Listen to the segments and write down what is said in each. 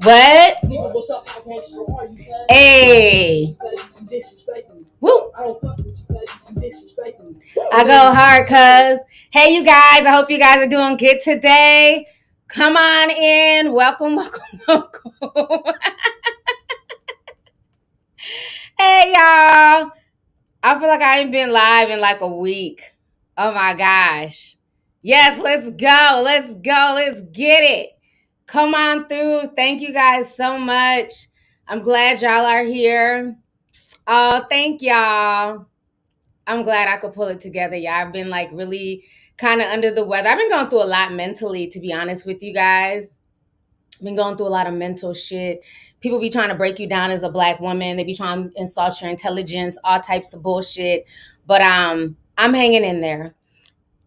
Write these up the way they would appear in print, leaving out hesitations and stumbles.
What? Hey. Woo. I go hard, cuz. Hey, you guys. I hope you guys are doing good today. Come on in. Welcome. Hey, y'all. I feel like I ain't been live in like a week. Oh, my gosh. Yes, let's go. Let's get it. Come on through. Thank you guys so much. I'm glad y'all are here. Oh, thank y'all. I'm glad I could pull it together. Yeah, I've been like really kind of under the weather. I've been going through a lot mentally, to be honest with you guys. I've been going through a lot of mental shit. People be trying to break you down as a Black woman. They be trying to insult your intelligence, all types of bullshit. But I'm hanging in there.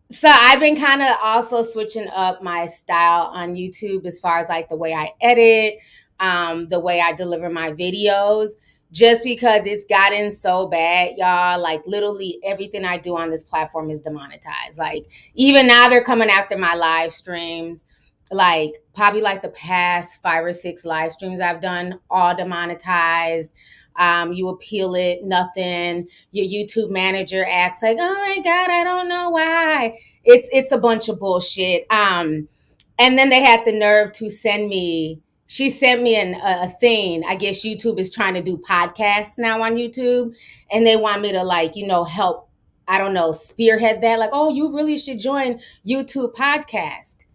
So I've been kind of also switching up my style on YouTube as far as like the way I edit, the way I deliver my videos, just because it's gotten so bad, y'all. Like literally everything I do on this platform is demonetized. Like even now they're coming after my live streams. Like probably like the past 5 or 6 live streams I've done, all demonetized. You appeal it, nothing. Your YouTube manager acts like, oh my God, I don't know why. It's a bunch of bullshit. And then they had the nerve to send me, she sent me a thing. I guess YouTube is trying to do podcasts now on YouTube. And they want me to like, help, I don't know, spearhead that. Like, oh, you really should join YouTube podcast.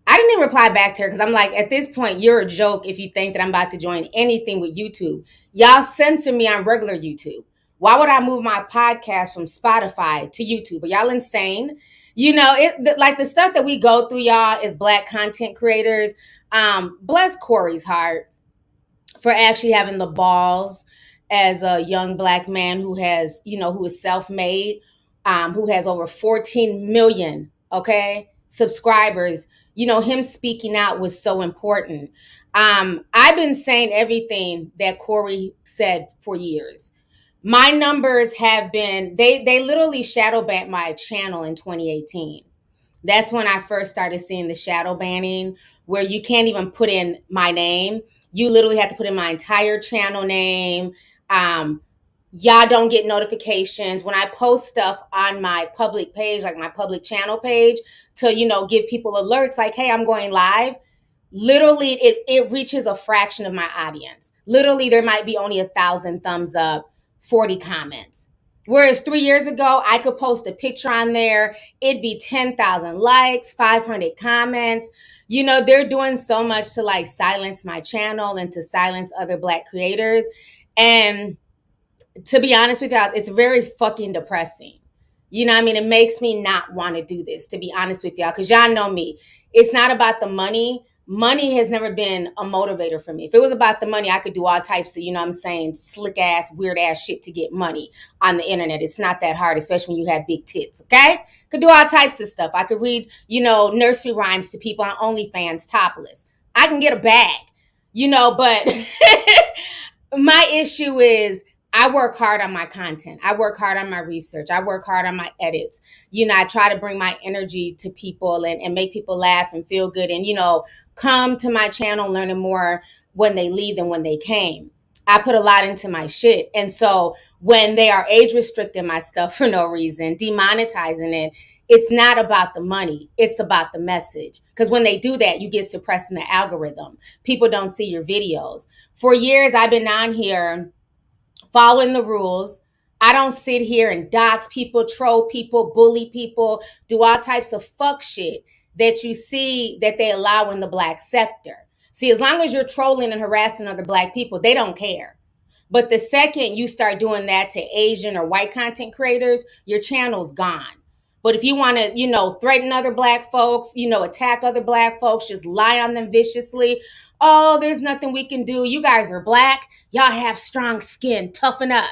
I didn't even reply back to her because I'm like, at this point, you're a joke if you think that I'm about to join anything with YouTube. Y'all censor me on regular YouTube. Why would I move my podcast from Spotify to YouTube? Are y'all insane? Like the stuff that we go through, y'all, as Black content creators. Bless Corey's heart for actually having the balls as a young Black man who has, who is self-made, who has over 14 million, subscribers. Him speaking out was so important. I've been saying everything that Corey said for years. My numbers have been, they literally shadow banned my channel in 2018. That's when I first started seeing the shadow banning, where you can't even put in my name. You literally have to put in my entire channel name. Y'all don't get notifications when I post stuff on my public page, like my public channel page, to, give people alerts like, hey, I'm going live. Literally, it reaches a fraction of my audience. Literally, there might be only 1,000 thumbs up, 40 comments. Whereas 3 years ago, I could post a picture on there. It'd be 10,000 likes, 500 comments. They're doing so much to like silence my channel and to silence other Black creators. And to be honest with y'all, it's very fucking depressing. It makes me not want to do this, to be honest with y'all, because y'all know me. It's not about the money. Money has never been a motivator for me. If it was about the money, I could do all types of, slick ass, weird ass shit to get money on the internet. It's not that hard, especially when you have big tits, okay? Could do all types of stuff. I could read, nursery rhymes to people on OnlyFans topless. I can get a bag, but my issue is, I work hard on my content. I work hard on my research. I work hard on my edits. I try to bring my energy to people and make people laugh and feel good and, come to my channel learning more when they leave than when they came. I put a lot into my shit. And so when they are age restricting my stuff for no reason, demonetizing it, it's not about the money. It's about the message. Because when they do that, you get suppressed in the algorithm. People don't see your videos. For years, I've been on here following the rules. I don't sit here and dox people, troll people, bully people, do all types of fuck shit that you see that they allow in the Black sector. See, as long as you're trolling and harassing other Black people, they don't care. But the second you start doing that to Asian or white content creators, your channel's gone. But if you want to, threaten other Black folks, attack other Black folks, just lie on them viciously, oh, there's nothing we can do. You guys are Black. Y'all have strong skin. Toughen up.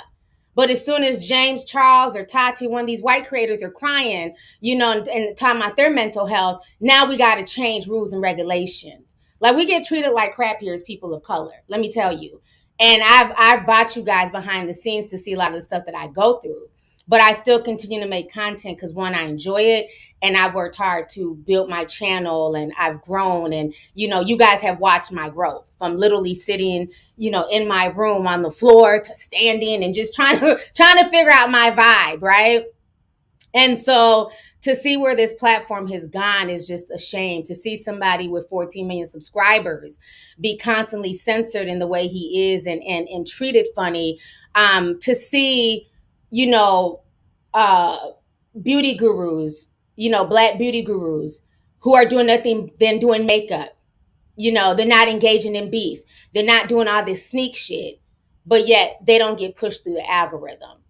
But as soon as James Charles or Tati, one of these white creators are crying, and talking about their mental health, now we got to change rules and regulations. Like we get treated like crap here as people of color. Let me tell you. And I've brought you guys behind the scenes to see a lot of the stuff that I go through. But I still continue to make content because, one, I enjoy it, and I worked hard to build my channel, and I've grown. And, you guys have watched my growth from literally sitting, in my room on the floor to standing and just trying to figure out my vibe, right? And so to see where this platform has gone is just a shame. To see somebody with 14 million subscribers be constantly censored in the way he is and treated funny. To see, uh, beauty gurus, Black beauty gurus who are doing nothing than doing makeup. They're not engaging in beef. They're not doing all this sneak shit, but yet they don't get pushed through the algorithm.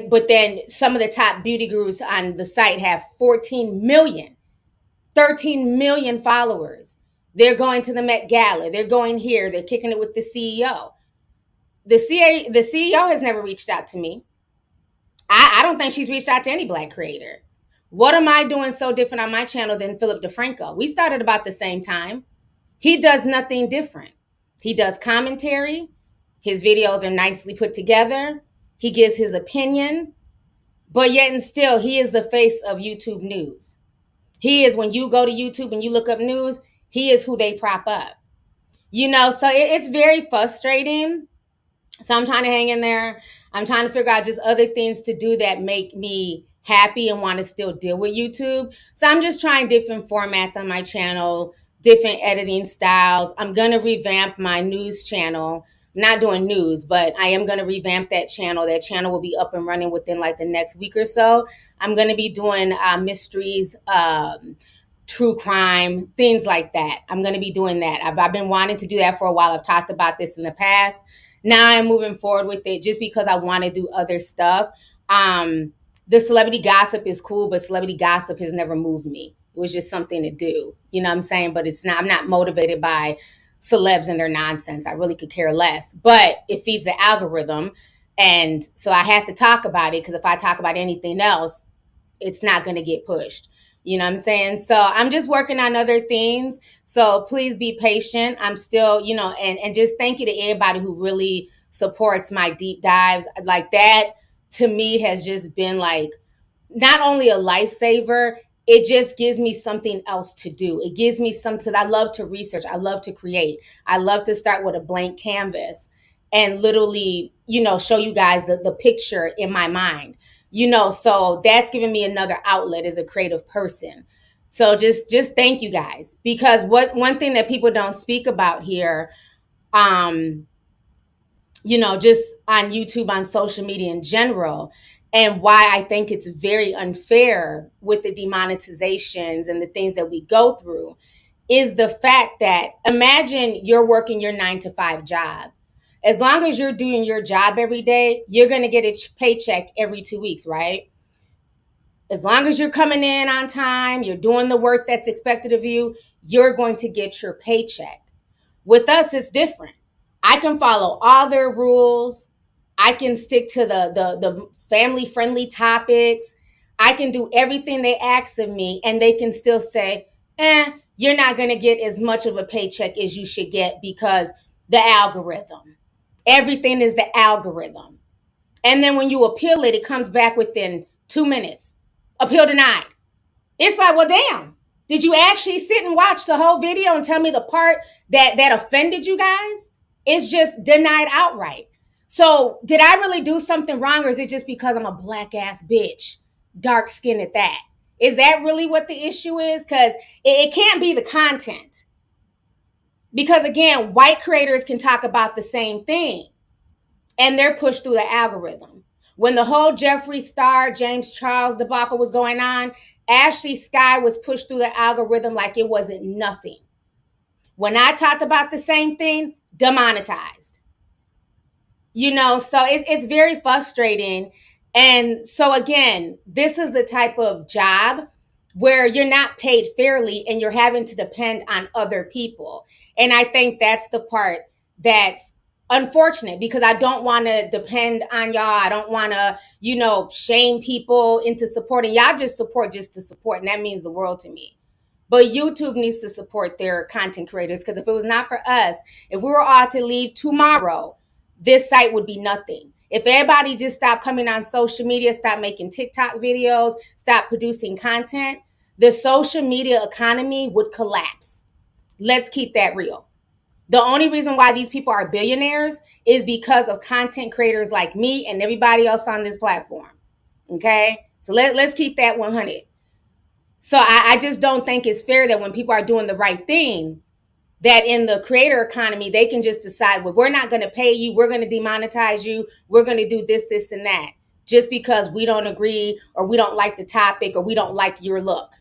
But then some of the top beauty gurus on the site have 13 million followers. They're going to the Met Gala. They're going here. They're kicking it with the CEO. The CEO has never reached out to me. I don't think she's reached out to any Black creator. What am I doing so different on my channel than Philip DeFranco? We started about the same time. He does nothing different. He does commentary. His videos are nicely put together. He gives his opinion, but yet and still, he is the face of YouTube news. He is, when you go to YouTube and you look up news, he is who they prop up. So it's very frustrating. So I'm trying to hang in there. I'm trying to figure out just other things to do that make me happy and want to still deal with YouTube. So I'm just trying different formats on my channel, different editing styles. I'm going to revamp my news channel. I'm not doing news, but I am going to revamp that channel. That channel will be up and running within like the next week or so. I'm going to be doing mysteries, true crime, things like that. I'm going to be doing that. I've been wanting to do that for a while. I've talked about this in the past. Now I'm moving forward with it just because I want to do other stuff. The celebrity gossip is cool, but celebrity gossip has never moved me. It was just something to do. You know what I'm saying? But I'm not motivated by celebs and their nonsense. I really could care less. But it feeds the algorithm. And so I have to talk about it, because if I talk about anything else, it's not going to get pushed. You know what I'm saying? So I'm just working on other things. So please be patient. I'm still, and just thank you to everybody who really supports my deep dives. Like, that to me has just been like not only a lifesaver, it just gives me something else to do. It gives me something, because I love to research. I love to create. I love to start with a blank canvas and literally, show you guys the picture in my mind. So that's giving me another outlet as a creative person. So just thank you guys, because one thing that people don't speak about here, just on YouTube, on social media in general, and why I think it's very unfair with the demonetizations and the things that we go through, is the fact that, imagine you're working your 9-to-5 job. As long as you're doing your job every day, you're going to get a paycheck every 2 weeks, right? As long as you're coming in on time, you're doing the work that's expected of you, you're going to get your paycheck. With us, it's different. I can follow all their rules. I can stick to the family-friendly topics. I can do everything they ask of me, and they can still say, you're not going to get as much of a paycheck as you should get because the algorithm. Everything is the algorithm. And then when you appeal it, it comes back within 2 minutes. Appeal denied. It's like, well, damn. Did you actually sit and watch the whole video and tell me the part that offended you guys? It's just denied outright. So did I really do something wrong, or is it just because I'm a black ass bitch, dark skin at that? Is that really what the issue is? Because it can't be the content. Because again, white creators can talk about the same thing and they're pushed through the algorithm. When the whole Jeffree Star, James Charles debacle was going on, Ashley Sky was pushed through the algorithm like it wasn't nothing. When I talked about the same thing, demonetized. So it's very frustrating. And so again, this is the type of job where you're not paid fairly and you're having to depend on other people. And I think that's the part that's unfortunate, because I don't want to depend on y'all. I don't want to, shame people into supporting. Y'all just support to support. And that means the world to me. But YouTube needs to support their content creators, because if it was not for us, if we were all to leave tomorrow, this site would be nothing. If everybody just stopped coming on social media, stop making TikTok videos, stop producing content, the social media economy would collapse. Let's keep that real. The only reason why these people are billionaires is because of content creators like me and everybody else on this platform. Okay? So let's keep that 100. So I just don't think it's fair that when people are doing the right thing, that in the creator economy, they can just decide, well, we're not going to pay you. We're going to demonetize you. We're going to do this, this, and that, just because we don't agree, or we don't like the topic, or we don't like your look.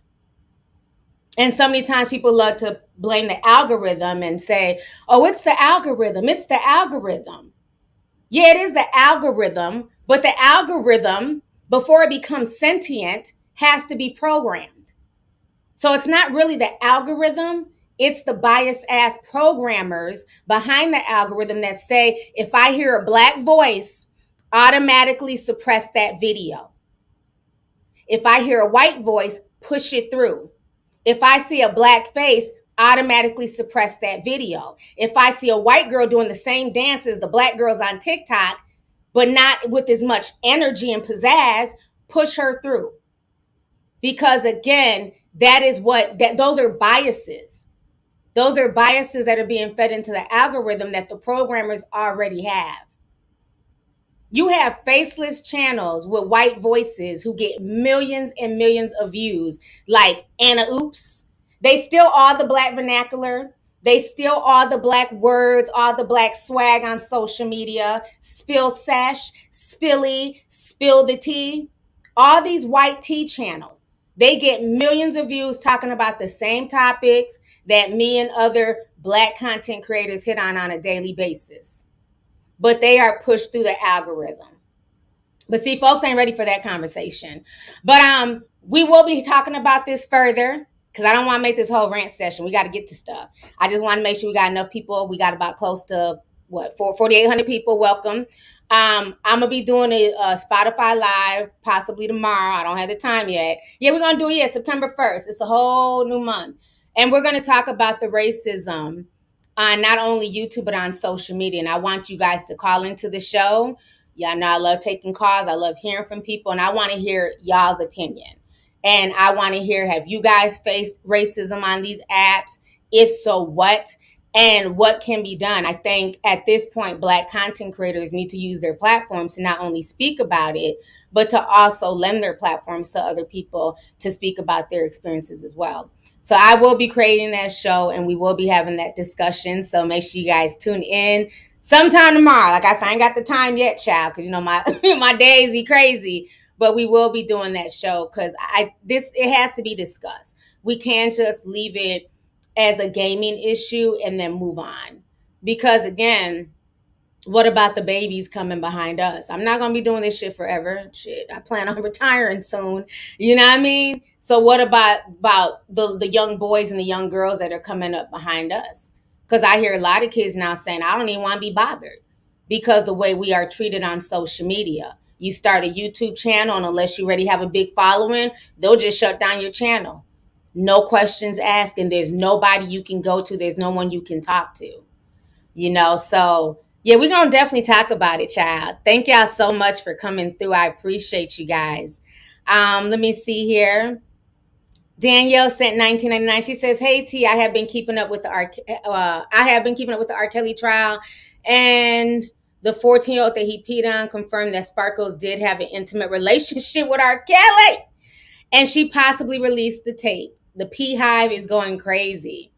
And so many times people love to blame the algorithm and say, oh, it's the algorithm. It's the algorithm. Yeah, it is the algorithm, but the algorithm, before it becomes sentient, has to be programmed. So it's not really the algorithm. It's the biased ass programmers behind the algorithm that say, if I hear a black voice, automatically suppress that video. If I hear a white voice, push it through. If I see a black face, automatically suppress that video. If I see a white girl doing the same dance as the black girls on TikTok, but not with as much energy and pizzazz, push her through. Because again, those are biases. Those are biases that are being fed into the algorithm that the programmers already have. You have faceless channels with white voices who get millions and millions of views, like Anna Oops. They steal all the black vernacular. They steal all the black words, all the black swag on social media. Spill Sesh, Spilly, Spill the Tea. All these white tea channels. They get millions of views talking about the same topics that me and other black content creators hit on a daily basis. But they are pushed through the algorithm. But see, folks ain't ready for that conversation. But we will be talking about this further, because I don't want to make this whole rant session. We got to get to stuff. I just want to make sure we got enough people. We got about close to 4,800 people. Welcome. I'm gonna be doing a Spotify live possibly tomorrow. I don't have the time yet. Yeah, we're gonna do it September 1st. It's a whole new month, and we're gonna talk about the racism on not only YouTube, but on social media. And I want you guys to call into the show. Y'all know I love taking calls. I love hearing from people. And I want to hear y'all's opinion. And I want to hear, have you guys faced racism on these apps? If so, what? And what can be done? I think at this point, black content creators need to use their platforms to not only speak about it, but to also lend their platforms to other people to speak about their experiences as well. So I will be creating that show, and we will be having that discussion. So make sure you guys tune in sometime tomorrow. Like I said, I ain't got the time yet, child, because my days be crazy. But we will be doing that show, because it has to be discussed. We can't just leave it as a gaming issue and then move on. Because again, what about the babies coming behind us? I'm not going to be doing this shit forever. Shit, I plan on retiring soon. You know what I mean? So what about the young boys and the young girls that are coming up behind us? Because I hear a lot of kids now saying, I don't even want to be bothered, because the way we are treated on social media. You start a YouTube channel, and unless you already have a big following, they'll just shut down your channel. No questions asked, and there's nobody you can go to. There's no one you can talk to. So yeah, we're going to definitely talk about it, child. Thank y'all so much for coming through. I appreciate you guys. Let me see here. Danielle sent 1999. She says, "Hey T, I have been keeping up with the R. Kelly trial, and the 14-year-old that he peed on confirmed that Sparkles did have an intimate relationship with R. Kelly, and she possibly released the tape. The P Hive is going crazy."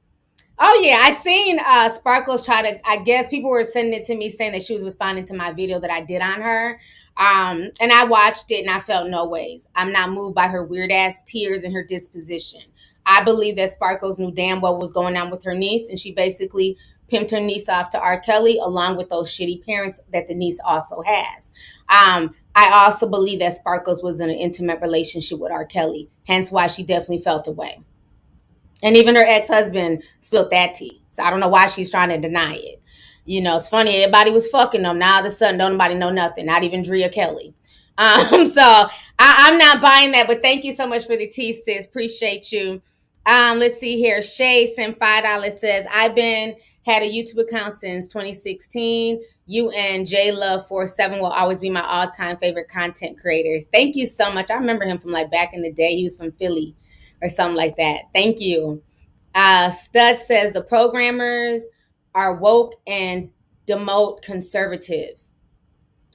Oh yeah, I seen Sparkles try to, I guess people were sending it to me saying that she was responding to my video that I did on her. And I watched it and I felt no ways. I'm not moved by her weird ass tears and her disposition. I believe that Sparkles knew damn well what was going on with her niece, and she basically pimped her niece off to R. Kelly along with those shitty parents that the niece also has. I also believe that Sparkles was in an intimate relationship with R. Kelly, hence why she definitely felt away. And even her ex-husband spilled that tea. So I don't know why she's trying to deny it. It's funny. Everybody was fucking them. Now all of a sudden, don't nobody know nothing. Not even Drea Kelly. So I'm not buying that. But thank you so much for the tea, sis. Appreciate you. Let's see here. Shay sent $5. Says, I've been had a YouTube account since 2016. You and J Love 47 will always be my all-time favorite content creators. Thank you so much. I remember him from like back in the day. He was from Philly or something like that. Thank you. Stud says the programmers are woke and demote conservatives.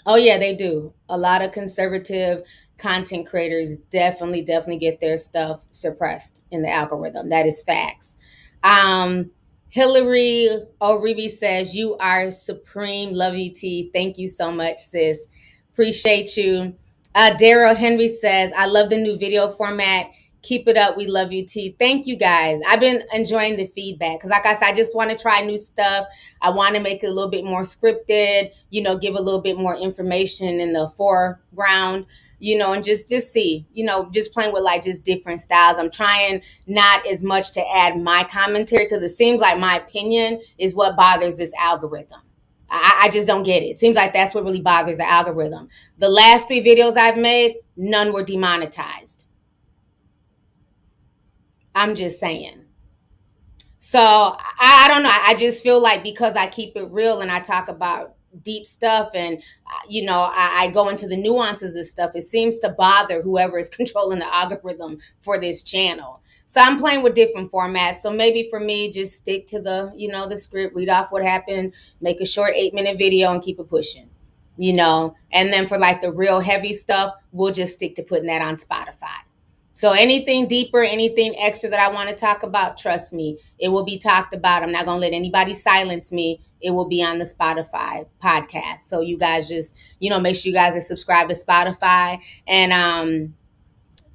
Oh yeah, they do. A lot of conservative content creators definitely get their stuff suppressed in the algorithm. That is facts. Um, Hillary O'Reilly says, you are supreme, Lovelyti. Thank you so much, sis. Appreciate you. Daryl Henry says, I love the new video format. Keep it up. We love you, T. Thank you, guys. I've been enjoying the feedback because, like I said, I just want to try new stuff. I want to make it a little bit more scripted, give a little bit more information in the foreground, and just see, just playing with like just different styles. I'm trying not as much to add my commentary because it seems like my opinion is what bothers this algorithm. I just don't get it. It seems like that's what really bothers the algorithm. The last 3 videos I've made, none were demonetized. I'm just saying. So I don't know. I just feel like because I keep it real and I talk about deep stuff and, I go into the nuances of stuff, it seems to bother whoever is controlling the algorithm for this channel. So I'm playing with different formats. So maybe for me, just stick to the script, read off what happened, make a short 8-minute video and keep it pushing, and then for like the real heavy stuff, we'll just stick to putting that on Spotify. So anything deeper, anything extra that I want to talk about, trust me, it will be talked about. I'm not going to let anybody silence me. It will be on the Spotify podcast. So you guys just, make sure you guys are subscribed to Spotify. And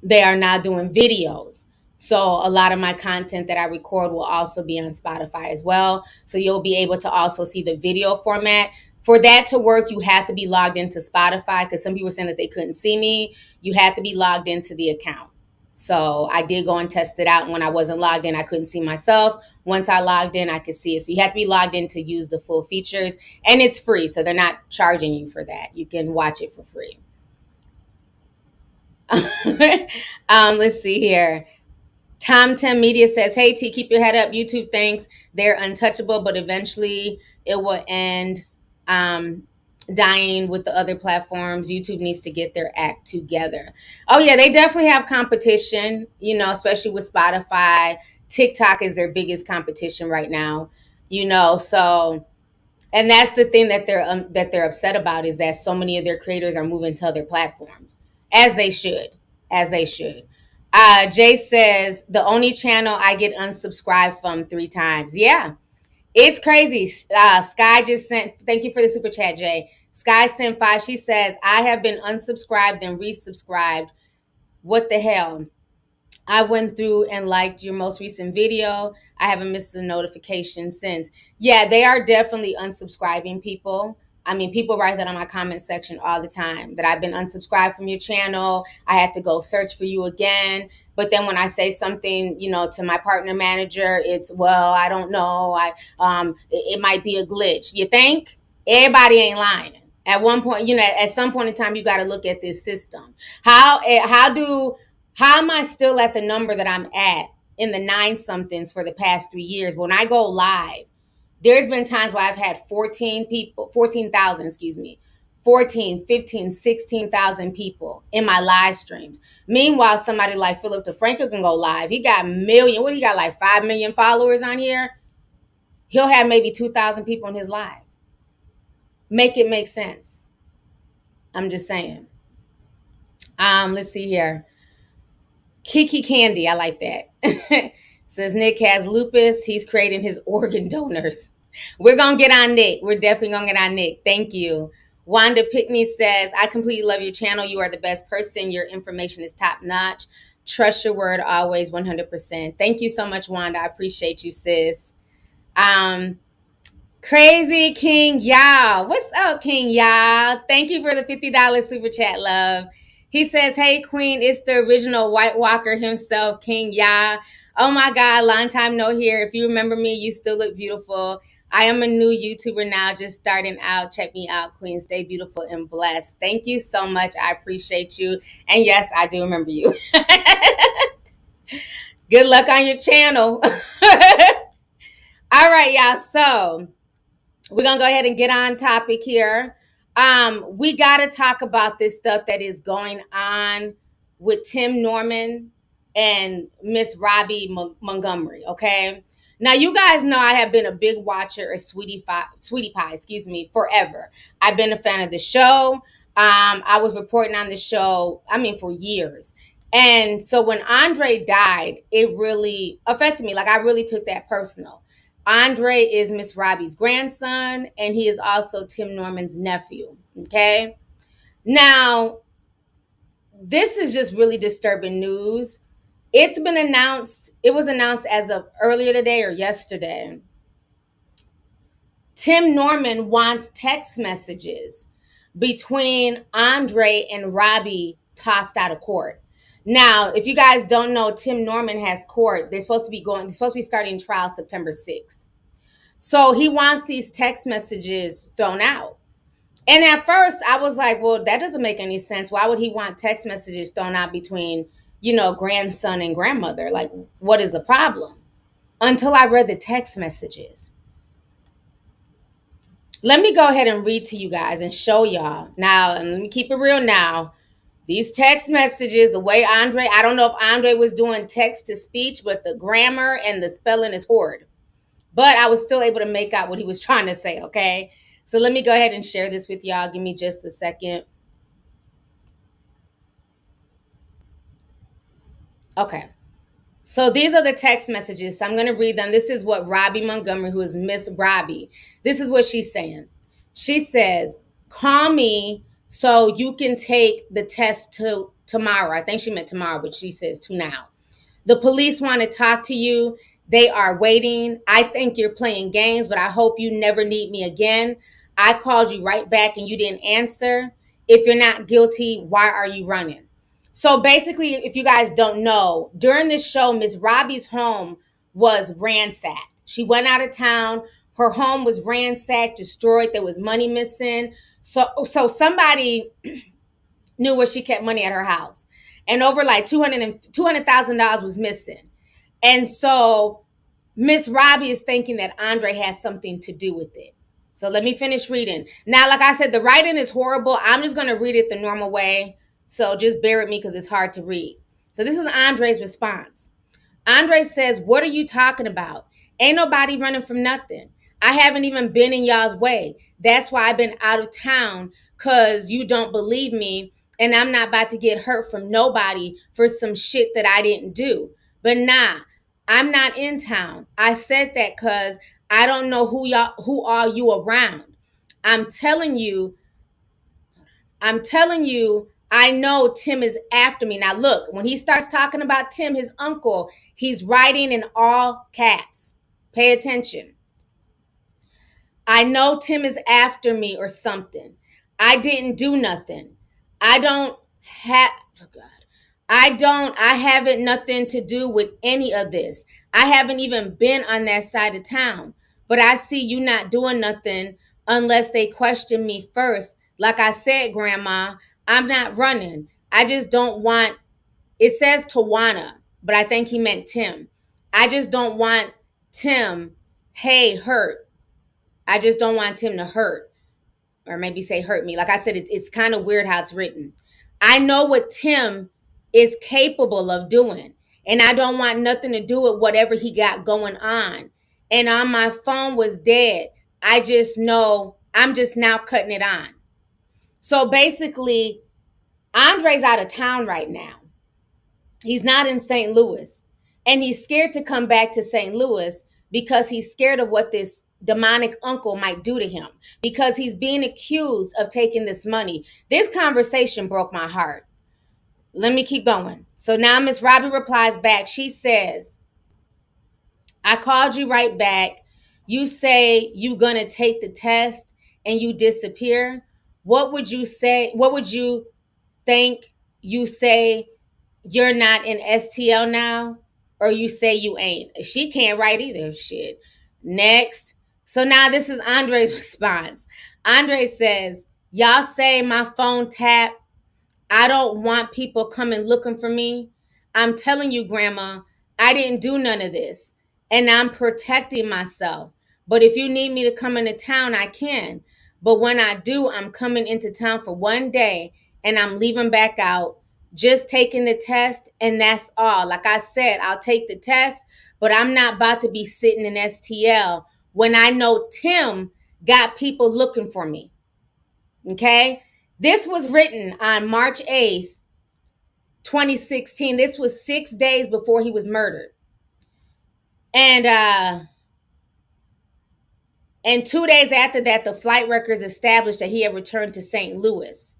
they are now doing videos. So a lot of my content that I record will also be on Spotify as well. So you'll be able to also see the video format. For that to work, you have to be logged into Spotify because some people were saying that they couldn't see me. You have to be logged into the account. So I did go and test it out. And when I wasn't logged in, I couldn't see myself. Once I logged in, I could see it. So you have to be logged in to use the full features. And it's free. So they're not charging you for that. You can watch it for free. Let's see here. Tom Tim Media says, hey, T, keep your head up. YouTube thinks they're untouchable, but eventually it will end dying with the other platforms. YouTube needs to get their act together. Oh yeah, they definitely have competition, especially with Spotify. TikTok is their biggest competition right now, so, and that's the thing that they're upset about is that so many of their creators are moving to other platforms, as they should. Jay says, the only channel I get unsubscribed from 3 times. Yeah, it's crazy. Sky just sent, thank you for the super chat, Jay. Sky sent 5. She says, I have been unsubscribed and resubscribed. What the hell? I went through and liked your most recent video. I haven't missed a notification since. Yeah, they are definitely unsubscribing people. I mean, people write that on my comment section all the time, that I've been unsubscribed from your channel. I had to go search for you again. But then when I say something, to my partner manager, it's, well, I don't know. It might be a glitch. You think? Everybody ain't lying. At one point, at some point in time, you got to look at this system. How am I still at the number that I'm at in the 9-somethings for the past 3 years? When I go live, there's been times where I've had 14, 15, 16,000 people in my live streams. Meanwhile, somebody like Philip DeFranco can go live. He got like 5 million followers on here? He'll have maybe 2,000 people in his live. Make it make sense. I'm just saying. Let's see here. Kiki Candy, I like that. Says Nick has lupus. He's creating his organ donors. We're going to get on Nick. We're definitely going to get on Nick. Thank you. Wanda Pickney says, I completely love your channel. You are the best person. Your information is top notch. Trust your word always 100%. Thank you so much, Wanda. I appreciate you, sis. Crazy King Y'all. What's up, King Y'all? Thank you for the $50 super chat, love. He says, hey, Queen, it's the original White Walker himself, King Ya. Oh, my God, long time no here. If you remember me, you still look beautiful. I am a new YouTuber now, just starting out. Check me out, Queen. Stay beautiful and blessed. Thank you so much. I appreciate you. And yes, I do remember you. Good luck on your channel. All right, y'all. So we're gonna go ahead and get on topic here. We gotta talk about this stuff that is going on with Tim Norman and Miss Robbie Montgomery. Okay. Now you guys know I have been a big watcher of Sweetie Pie, forever. I've been a fan of the show. I was reporting on the show, for years. And so when Andre died, it really affected me. Like I really took that personal. Andre is Miss Robbie's grandson, and he is also Tim Norman's nephew. Okay. Now, this is just really disturbing news. It was announced as of earlier today or yesterday. Tim Norman wants text messages between Andre and Robbie tossed out of court. Now, if you guys don't know, Tim Norman has court. They're supposed to be starting trial September 6th. So he wants these text messages thrown out. And at first I was like, well, that doesn't make any sense. Why would he want text messages thrown out between, grandson and grandmother? Like, what is the problem? Until I read the text messages. Let me go ahead and read to you guys and show y'all. Now, and let me keep it real now. These text messages, the way I don't know if Andre was doing text to speech, but the grammar and the spelling is horrid. But I was still able to make out what he was trying to say, okay? So let me go ahead and share this with y'all. Give me just a second. Okay. So these are the text messages. So I'm going to read them. This is what Robbie Montgomery, who is Miss Robbie, this is what she's saying. She says, call me so you can take the test tomorrow. I think she meant tomorrow, but she says to now. The police want to talk to you. They are waiting. I think you're playing games, but I hope you never need me again. I called you right back and you didn't answer. If you're not guilty, why are you running? So basically, if you guys don't know, during this show, Miss Robbie's home was ransacked. She went out of town. Her home was ransacked, destroyed. There was money missing. So somebody knew where she kept money at her house. And over like $200,000 was missing. And so Miss Robbie is thinking that Andre has something to do with it. So let me finish reading. Now, like I said, the writing is horrible. I'm just going to read it the normal way. So just bear with me because it's hard to read. So this is Andre's response. Andre says, what are you talking about? Ain't nobody running from nothing. I haven't even been in y'all's way. That's why I've been out of town, because you don't believe me. And I'm not about to get hurt from nobody for some shit that I didn't do. But nah, I'm not in town. I said that because I don't know who are you around. I'm telling you, I know Tim is after me. Now look, when he starts talking about Tim, his uncle, he's writing in all caps. Pay attention. I know Tim is after me or something. I didn't do nothing. I haven't nothing to do with any of this. I haven't even been on that side of town. But I see you not doing nothing unless they question me first. Like I said, Grandma, I'm not running. I just don't want, it says Tawana, but I think he meant Tim. I just don't want Tim, hurt. I just don't want Tim to hurt. Or maybe say hurt me. Like I said, it's kind of weird how it's written. I know what Tim is capable of doing. And I don't want nothing to do with whatever he got going on. And on my phone was dead. I just know I'm just now cutting it on. So basically, Andre's out of town right now. He's not in St. Louis. And he's scared to come back to St. Louis because he's scared of what this demonic uncle might do to him, because he's being accused of taking this money. This conversation broke my heart. Let me keep going. So now Miss Robbie replies back. She says, I called you right back. You say you gonna take the test and you disappear. What would you say? What would you think? You say you're not in STL now, or you say you ain't. She can't write either. Shit. Next. So now this is Andre's response. Andre says, y'all say my phone tapped. I don't want people coming looking for me. I'm telling you, Grandma, I didn't do none of this. And I'm protecting myself. But if you need me to come into town, I can. But when I do, I'm coming into town for one day and I'm leaving back out, just taking the test, and that's all. Like I said, I'll take the test, but I'm not about to be sitting in STL when I know Tim got people looking for me. Okay? This was written on March 8th, 2016. This was 6 days before he was murdered. And 2 days after that, the flight records established that he had returned to St. Louis.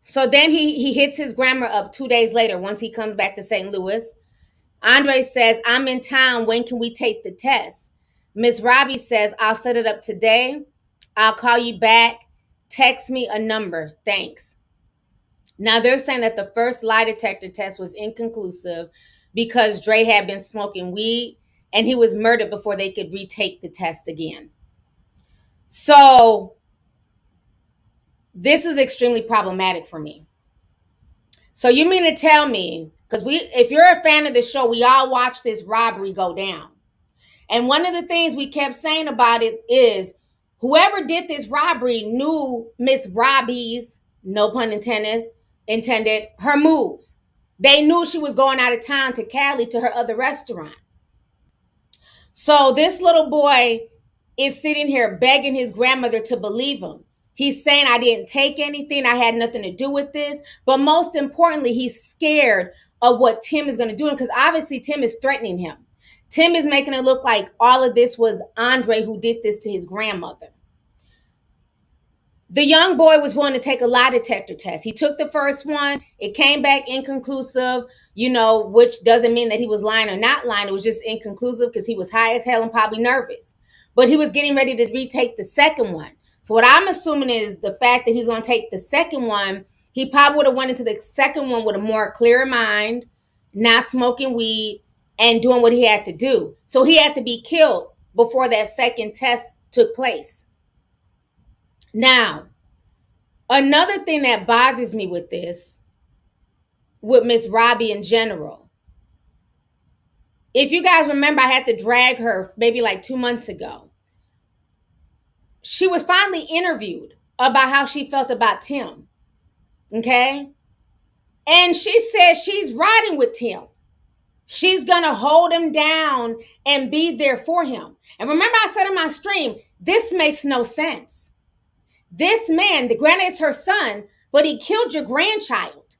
So then he hits his grandma up 2 days later once he comes back to St. Louis. Andre says, I'm in town. When can we take the test? Miss Robbie says, I'll set it up today. I'll call you back. Text me a number. Thanks. Now they're saying that the first lie detector test was inconclusive because Dre had been smoking weed and he was murdered before they could retake the test again. So this is extremely problematic for me. So you mean to tell me, because if you're a fan of the show, we all watch this robbery go down. And one of the things we kept saying about it is whoever did this robbery knew Miss Robbie's, no pun intended, her moves. They knew she was going out of town to Cali to her other restaurant. So this little boy is sitting here begging his grandmother to believe him. He's saying, I didn't take anything. I had nothing to do with this. But most importantly, he's scared of what Tim is going to do. Because obviously Tim is threatening him. Tim is making it look like all of this was Andre who did this to his grandmother. The young boy was willing to take a lie detector test. He took the first one. It came back inconclusive, which doesn't mean that he was lying or not lying. It was just inconclusive because he was high as hell and probably nervous. But he was getting ready to retake the second one. So what I'm assuming is the fact that he's going to take the second one, he probably would have went into the second one with a more clear mind, not smoking weed, and doing what he had to do. So he had to be killed before that second test took place. Now, another thing that bothers me with this, with Miss Robbie in general, if you guys remember, I had to drag her maybe like 2 months ago. She was finally interviewed about how she felt about Tim. Okay? And she said she's riding with Tim. She's going to hold him down and be there for him. And remember I said in my stream, this makes no sense. This man, granted it's her son, but he killed your grandchild.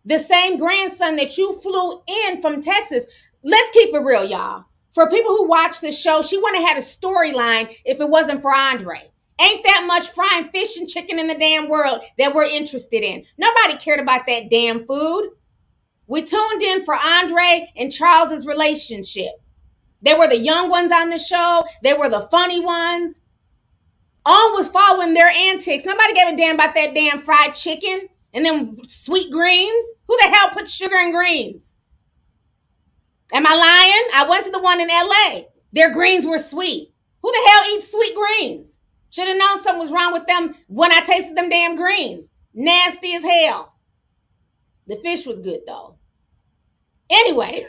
The same grandson that you flew in from Texas. Let's keep it real, y'all. For people who watch the show, she wouldn't have had a storyline if it wasn't for Andre. Ain't that much frying fish and chicken in the damn world that we're interested in. Nobody cared about that damn food. We tuned in for Andre and Charles's relationship. They were the young ones on the show. They were the funny ones. On was following their antics. Nobody gave a damn about that damn fried chicken and them sweet greens. Who the hell put sugar in greens? Am I lying? I went to the one in LA. Their greens were sweet. Who the hell eats sweet greens? Should have known something was wrong with them when I tasted them damn greens. Nasty as hell. The fish was good though. Anyway,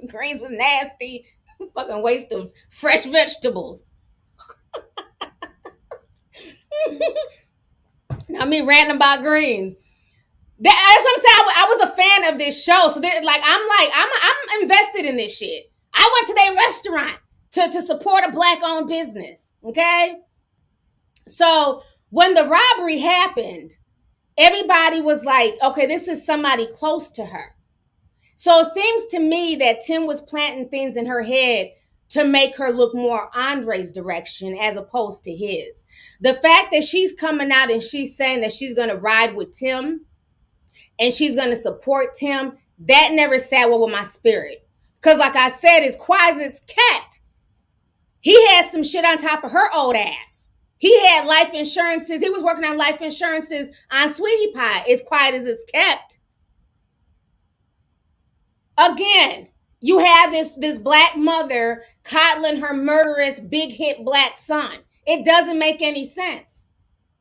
greens was nasty. Fucking waste of fresh vegetables. Now me ranting about greens. That's what I'm saying. I was a fan of this show, so I'm invested in this shit. I went to their restaurant to support a black-owned business. Okay, so when the robbery happened, everybody was like, "Okay, this is somebody close to her." So it seems to me that Tim was planting things in her head to make her look more Andre's direction as opposed to his. The fact that she's coming out and she's saying that she's going to ride with Tim and she's going to support Tim, that never sat well with my spirit. Because like I said, as quiet as it's kept, he had some shit on top of her old ass. He had life insurances. He was working on life insurances on Sweetie Pie, as quiet as it's kept. Again, you have this black mother coddling her murderous, big hit black son. It doesn't make any sense.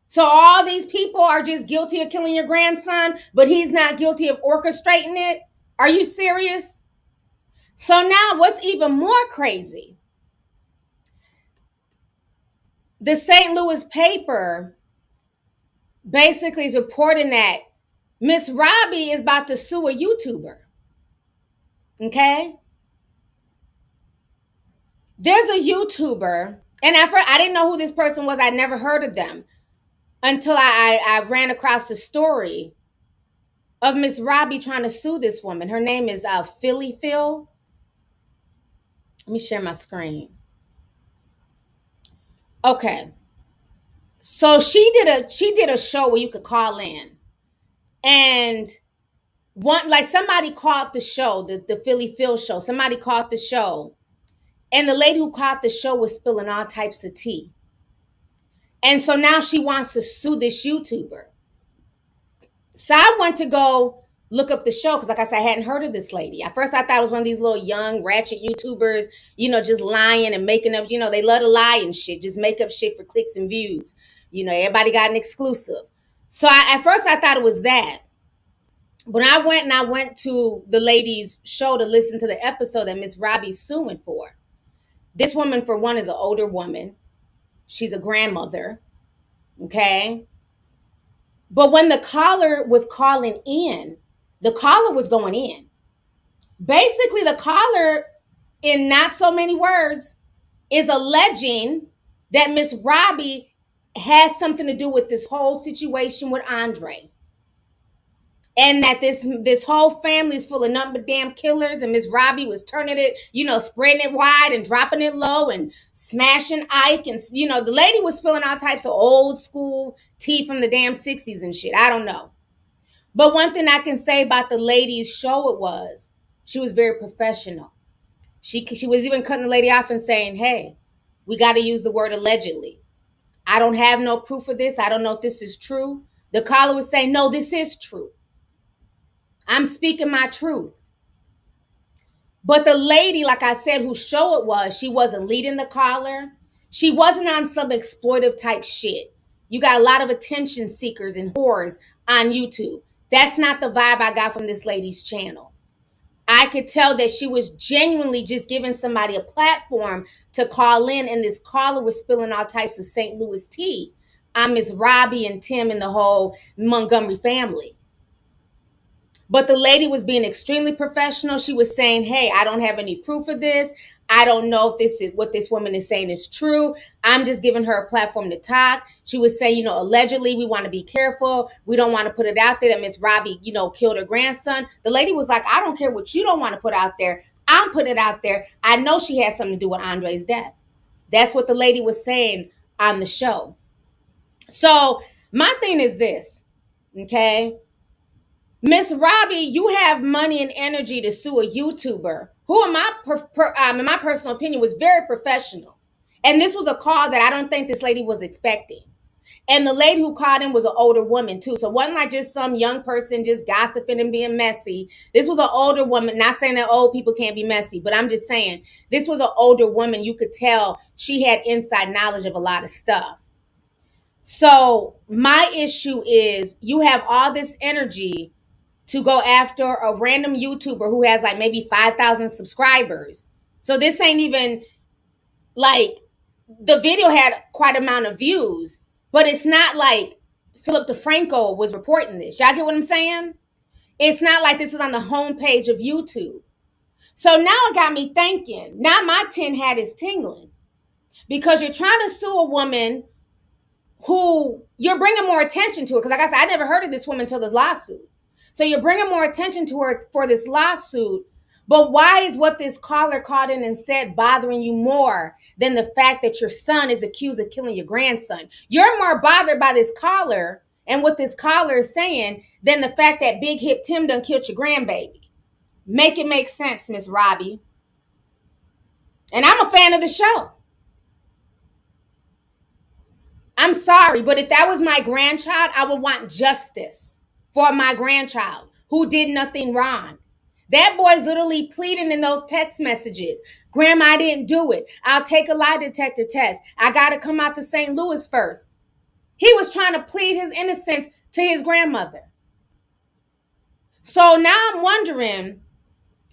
So all these people are just guilty of killing your grandson, but he's not guilty of orchestrating it? Are you serious? So now what's even more crazy? The St. Louis paper basically is reporting that Miss Robbie is about to sue a YouTuber. Okay? There's a YouTuber, and at first I didn't know who this person was. I never heard of them until I ran across the story of Miss Robbie trying to sue this woman. Her name is Philly Phil. Let me share my screen. Okay. So she did a show where you could call in. And somebody called the show, the Philly Phil show. Somebody called the show. And the lady who called the show was spilling all types of tea. And so now she wants to sue this YouTuber. So I went to go look up the show because, like I said, I hadn't heard of this lady. At first, I thought it was one of these little young, ratchet YouTubers, just lying and making up, they love to lie and shit, just make up shit for clicks and views. Everybody got an exclusive. So at first, I thought it was that. When I went to the lady's show to listen to the episode that Miss Robbie's suing for. This woman, for one, is an older woman. She's a grandmother. Okay. But when the caller was calling in, the caller was going in. Basically, the caller, in not so many words, is alleging that Miss Robbie has something to do with this whole situation with Andre. And that this whole family is full of nothing but damn killers, and Miss Robbie was turning it, spreading it wide and dropping it low and smashing Ike. And, the lady was spilling all types of old school tea from the damn 60s and shit. I don't know. But one thing I can say about the lady's show she was very professional. She was even cutting the lady off and saying, hey, we got to use the word allegedly. I don't have no proof of this. I don't know if this is true. The caller was saying, no, this is true. I'm speaking my truth. But the lady, like I said, whose show it was, she wasn't leading the caller. She wasn't on some exploitive type shit. You got a lot of attention seekers and whores on YouTube. That's not the vibe I got from this lady's channel. I could tell that she was genuinely just giving somebody a platform to call in, and this caller was spilling all types of St. Louis tea on Miss Robbie and Tim and the whole Montgomery family. But the lady was being extremely professional. She was saying, hey, I don't have any proof of this. I don't know if what this woman is saying is true. I'm just giving her a platform to talk. She was saying, allegedly, we want to be careful. We don't want to put it out there that Miss Robbie, killed her grandson. The lady was like, I don't care what you don't want to put out there. I'm putting it out there. I know she has something to do with Andre's death. That's what the lady was saying on the show. So my thing is this, okay? Miss Robbie, you have money and energy to sue a YouTuber who, in my personal opinion, was very professional. And this was a call that I don't think this lady was expecting. And the lady who called in was an older woman, too. So it wasn't like just some young person just gossiping and being messy. This was an older woman. Not saying that old people can't be messy, but I'm just saying this was an older woman. You could tell she had inside knowledge of a lot of stuff. So my issue is you have all this energy to go after a random YouTuber who has like maybe 5,000 subscribers. So this ain't even like, the video had quite an amount of views, but it's not like Philip DeFranco was reporting this. Y'all get what I'm saying? It's not like this is on the homepage of YouTube. So now it got me thinking, now my tin hat is tingling because you're trying to sue a woman who you're bringing more attention to it. Because like I said, I never heard of this woman until this lawsuit. So you're bringing more attention to her for this lawsuit. But why is what this caller called in and said bothering you more than the fact that your son is accused of killing your grandson? You're more bothered by this caller and what this caller is saying than the fact that Big Hip Tim done killed your grandbaby. Make it make sense, Miss Robbie. And I'm a fan of the show. I'm sorry, but if that was my grandchild, I would want justice for my grandchild who did nothing wrong. That boy's literally pleading in those text messages. Grandma, I didn't do it. I'll take a lie detector test. I got to come out to St. Louis first. He was trying to plead his innocence to his grandmother. So now I'm wondering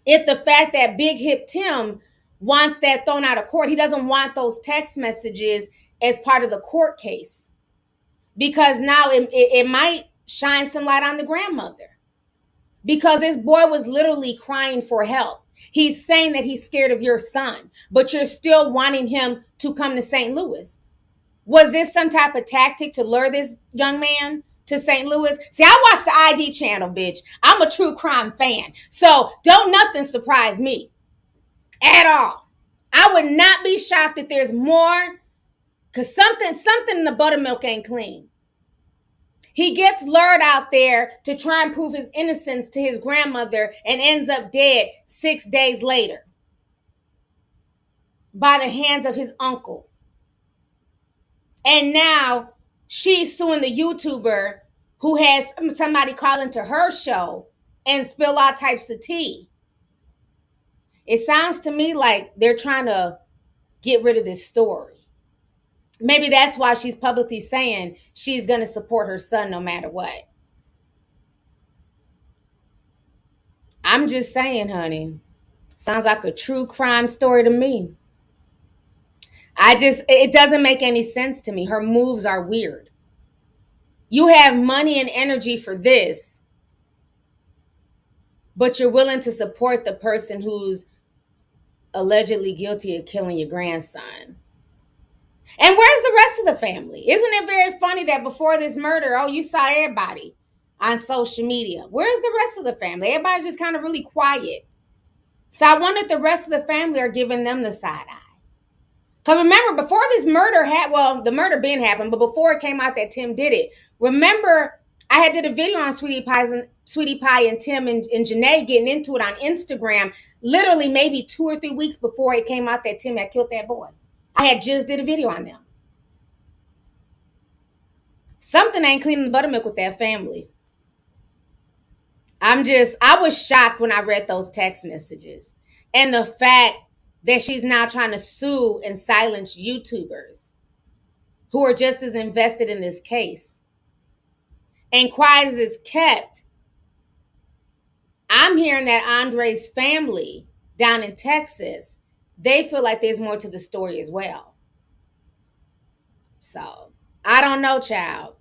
if the fact that Big Hip Tim wants that thrown out of court, he doesn't want those text messages as part of the court case. Because now it might shine some light on the grandmother. Because this boy was literally crying for help. He's saying that he's scared of your son, but you're still wanting him to come to St. Louis. Was this some type of tactic to lure this young man to St. Louis? See, I watch the ID channel, bitch. I'm a true crime fan. So don't nothing surprise me at all. I would not be shocked if there's more, because something in the buttermilk ain't clean. He gets lured out there to try and prove his innocence to his grandmother and ends up dead 6 days later by the hands of his uncle. And now she's suing the YouTuber who has somebody call into her show and spill all types of tea. It sounds to me like they're trying to get rid of this story. Maybe that's why she's publicly saying she's going to support her son no matter what. I'm just saying, honey. Sounds like a true crime story to me. It doesn't make any sense to me. Her moves are weird. You have money and energy for this, but you're willing to support the person who's allegedly guilty of killing your grandson. And where's the rest of the family? Isn't it very funny that before this murder, you saw everybody on social media? Where's the rest of the family? Everybody's just kind of really quiet. So I wonder if the rest of the family are giving them the side eye. Because remember, before this murder the murder been happened, but before it came out that Tim did it, remember I had did a video on Sweetie Pie and Tim and Janae getting into it on Instagram, literally maybe 2 or 3 weeks before it came out that Tim had killed that boy. I had just did a video on them. Something ain't cleaning the buttermilk with that family. I was shocked when I read those text messages. And the fact that she's now trying to sue and silence YouTubers who are just as invested in this case. And quiet as it's kept, I'm hearing that Andre's family down in Texas, they feel like there's more to the story as well. So, I don't know, child.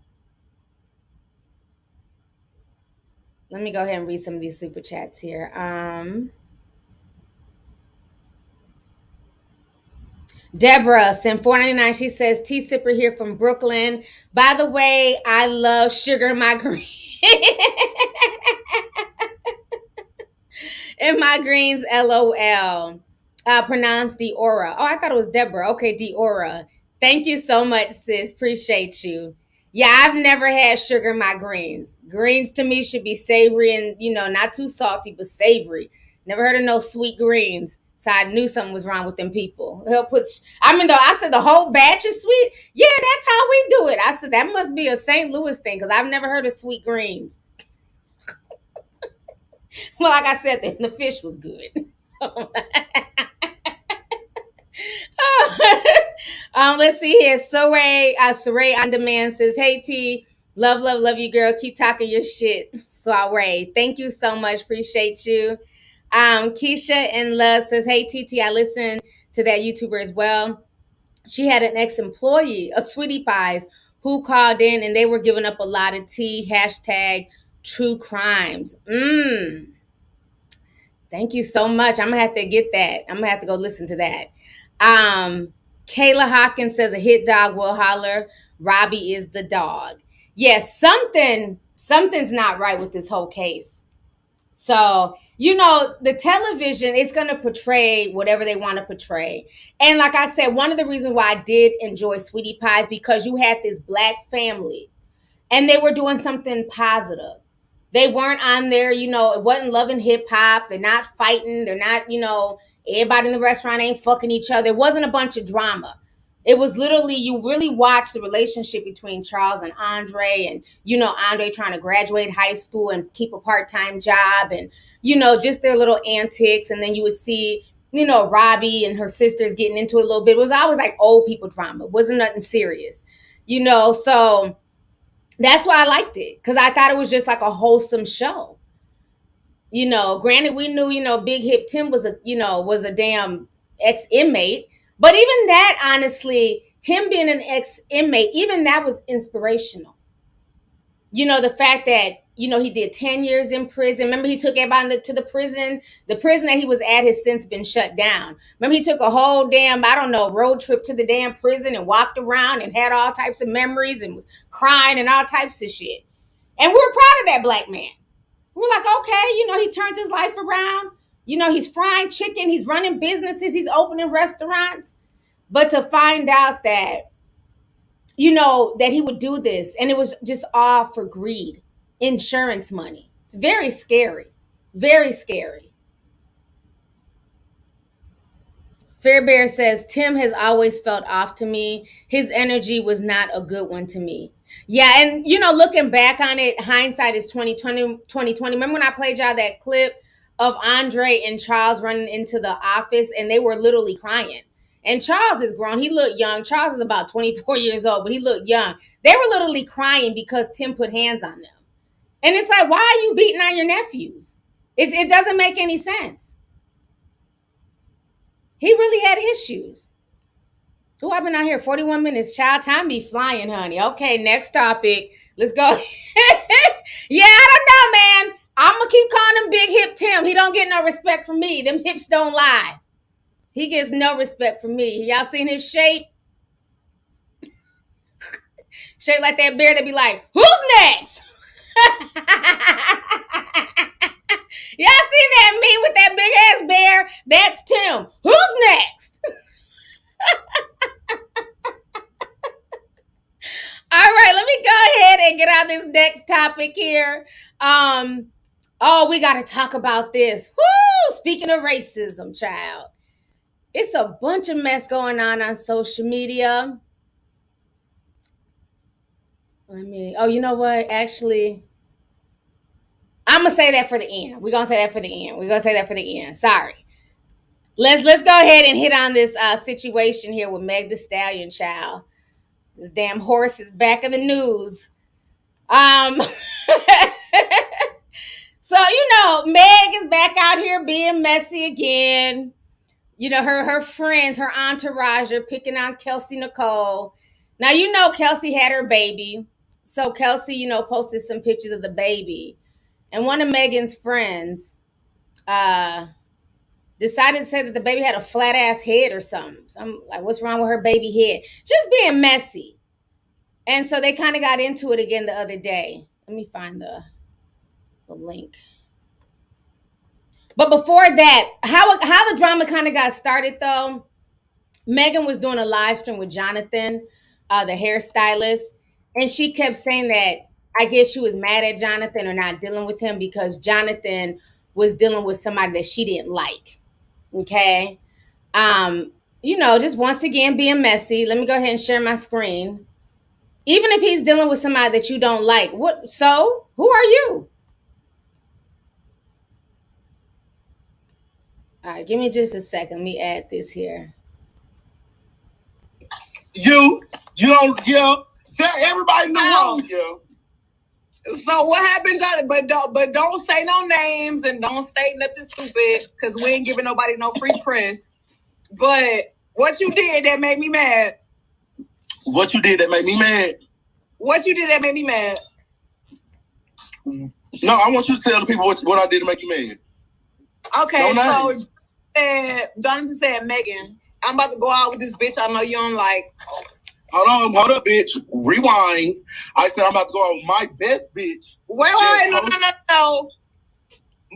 Let me go ahead and read some of these super chats here. Deborah sent $4.99. She says, tea sipper here from Brooklyn. By the way, I love sugar in my green. in my greens, LOL. Pronounced Diora. Oh, I thought it was Deborah. Okay, Diora. Thank you so much, sis. Appreciate you. Yeah, I've never had sugar in my greens. Greens to me should be savory and, not too salty, but savory. Never heard of no sweet greens. So I knew something was wrong with them people. I said the whole batch is sweet. Yeah, that's how we do it. I said that must be a St. Louis thing because I've never heard of sweet greens. Well, like I said, the fish was good. Let's see here. Saray on demand says, hey T, love you, girl. Keep talking your shit. Saray, thank you so much. Appreciate you. Keisha in love says, hey TT, I listened to that YouTuber as well. She had an ex-employee of Sweetie Pie's who called in and they were giving up a lot of tea. #true crimes. Thank you so much. I'm gonna have to get that. I'm gonna have to go listen to that. Kayla Hawkins says a hit dog will holler. Robbie is the dog. Yes, something's not right with this whole case. So, the television is going to portray whatever they want to portray. And like I said, one of the reasons why I did enjoy Sweetie Pie is because you had this Black family and they were doing something positive. They weren't on there, it wasn't loving hip hop. They're not fighting. They're not, everybody in the restaurant ain't fucking each other. It wasn't a bunch of drama. It was literally, you really watched the relationship between Charles and Andre and, Andre trying to graduate high school and keep a part-time job and, just their little antics. And then you would see, Robbie and her sisters getting into it a little bit. It was always like old people drama. It wasn't nothing serious. you know, so that's why I liked it, because I thought it was just like a wholesome show. You know, granted, we knew, you know, Big Hip Tim was a damn ex-inmate. But even that, honestly, him being an ex-inmate, even that was inspirational. You know, the fact that, you know, he did 10 years in prison. Remember, he took everybody to the prison. The prison that he was at has since been shut down. Remember, he took a whole damn, I don't know, road trip to the damn prison and walked around and had all types of memories and was crying and all types of shit. And we were proud of that black man. We're like, okay, you know, he turned his life around. You know, he's frying chicken. He's running businesses. He's opening restaurants. But to find out that, you know, that he would do this, and it was just all for greed, insurance money. It's very scary. Very scary. Fairbear says, Tim has always felt off to me. His energy was not a good one to me. Yeah, and you know, looking back on it, hindsight is 2020. Remember when I played y'all that clip of Andre and Charles running into the office and they were literally crying? And Charles is grown. He looked young. Charles is about 24 years old, but he looked young. They were literally crying because Tim put hands on them. And it's like, why are you beating on your nephews? It doesn't make any sense. He really had issues. Oh, I've been out here 41 minutes. Child, time be flying, honey. Okay, next topic. Let's go. Yeah, I don't know, man. I'm going to keep calling him Big Hip Tim. He don't get no respect from me. Them hips don't lie. He gets no respect from me. Y'all seen his shape? Shape like that bear that be like, who's next? Y'all see that meme with that big ass bear? That's Tim. Who's next? All right, let me go ahead and get out this next topic here. Oh, we got to talk about this. Woo! Speaking of racism, child. It's a bunch of mess going on social media. Oh, you know what? Actually, I'm going to say that for the end. We're going to say that for the end. Sorry. Let's go ahead and hit on this situation here with Meg the Stallion, child. This damn horse is back in the news. So, you know, Meg is back out here being messy again. You know, her friends, her entourage are picking on Kelsey Nicole. Now, you know, Kelsey had her baby. So Kelsey, you know, posted some pictures of the baby. And one of Megan's friends decided to say that the baby had a flat ass head or something. So I'm like, what's wrong with her baby head? Just being messy. And so they kind of got into it again the other day. Let me find the link. But before that, how the drama kind of got started though, Megan was doing a live stream with Jonathan, the hairstylist, and she kept saying that I guess she was mad at Jonathan or not dealing with him because Jonathan was dealing with somebody that she didn't like. Okay. You know, just once again being messy. Let me go ahead and share my screen. Even if he's dealing with somebody that you don't like, what? So who are you? All right, give me just a second. Let me add this here. You don't, tell everybody in the room, So what happened, Johnny? But don't say no names and don't say nothing stupid because we ain't giving nobody no free press. But what you did that made me mad. What you did that made me mad? What you did that made me mad? No, I want you to tell the people what I did to make you mad. Okay, so Jonathan said, Megan, I'm about to go out with this bitch I know you don't like. Hold up, bitch. Rewind. I said I'm about to go out with my best bitch. Wait, no.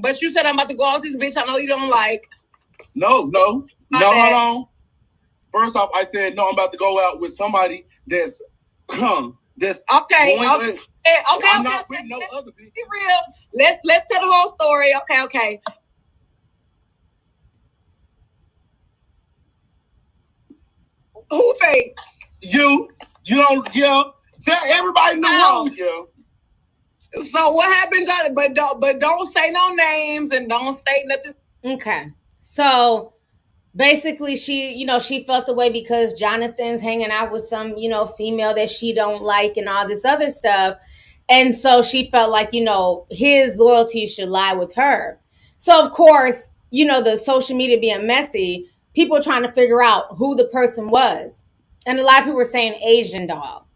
But you said I'm about to go out with this bitch I know you don't like. No, hold on. First off, I said no. I'm about to go out with somebody that's that's okay. I'm not with no other bitch. Be real. Let's tell the whole story. Okay. Who fake? You don't, tell everybody in the room, So what happened, Johnny? But don't say no names and don't say nothing. Okay. So basically she felt the way because Jonathan's hanging out with some female that she don't like and all this other stuff, and so she felt like his loyalty should lie with her. So of course, the social media being messy, people trying to figure out who the person was, and a lot of people were saying Asian doll.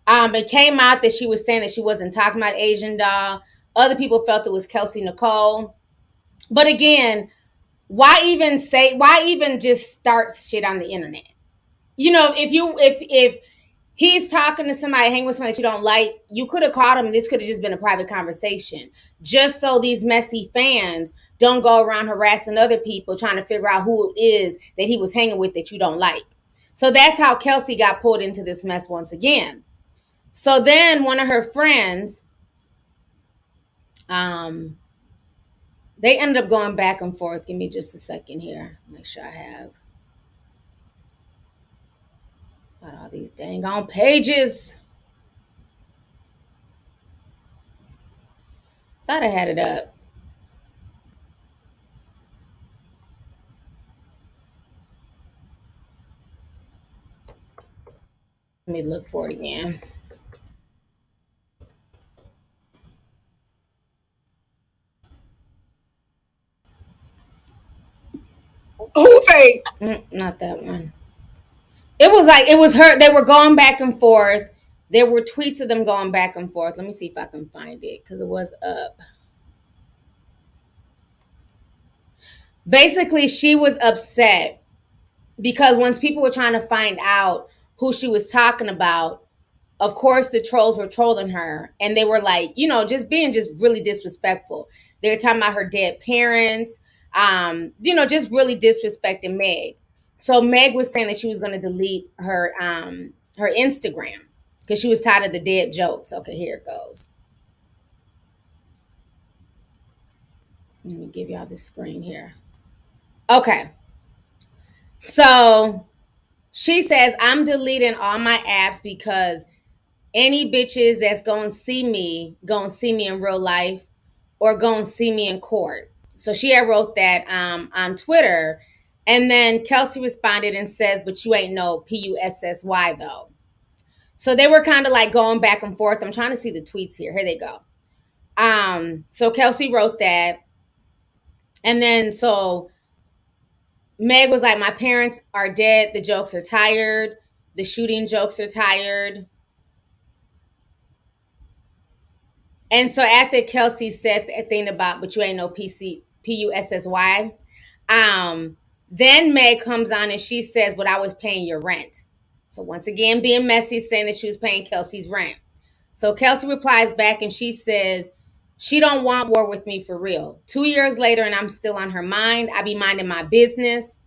It came out that she was saying that she wasn't talking about Asian doll. Other people felt it was Kelsey Nicole. But again, why even just start shit on the internet? If he's talking to somebody, hanging with somebody that you don't like, you could have called him. This could have just been a private conversation, just so these messy fans don't go around harassing other people trying to figure out who it is that he was hanging with that you don't like. So that's how Kelsey got pulled into this mess once again. So then one of her friends, they ended up going back and forth. Give me just a second here. Make sure I have got all these dang on pages. Thought I had it up. Let me look for it again. Who fake? Not that one. It was her. They were going back and forth. There were tweets of them going back and forth. Let me see if I can find it because it was up. Basically, she was upset because once people were trying to find out who she was talking about, of course the trolls were trolling her, and they were like, just being just really disrespectful. They were talking about her dead parents, just really disrespecting Meg. So Meg was saying that she was going to delete her Instagram because she was tired of the dead jokes. Okay, here it goes. Let me give y'all this screen here. Okay. So she says, I'm deleting all my apps because any bitches that's gonna see me in real life or gonna see me in court. So she had wrote that on Twitter. And then Kelsey responded and says, but you ain't no PUSSY though. So they were kind of like going back and forth. I'm trying to see the tweets here. Here they go. So Kelsey wrote that. And then so Meg was like, my parents are dead. The jokes are tired. The shooting jokes are tired. And so after Kelsey said that thing about, but you ain't no PUSSY, then Meg comes on and she says, but I was paying your rent. So once again, being messy, saying that she was paying Kelsey's rent. So Kelsey replies back and she says, she don't want war with me for real. 2 years later and I'm still on her mind. I be minding my business.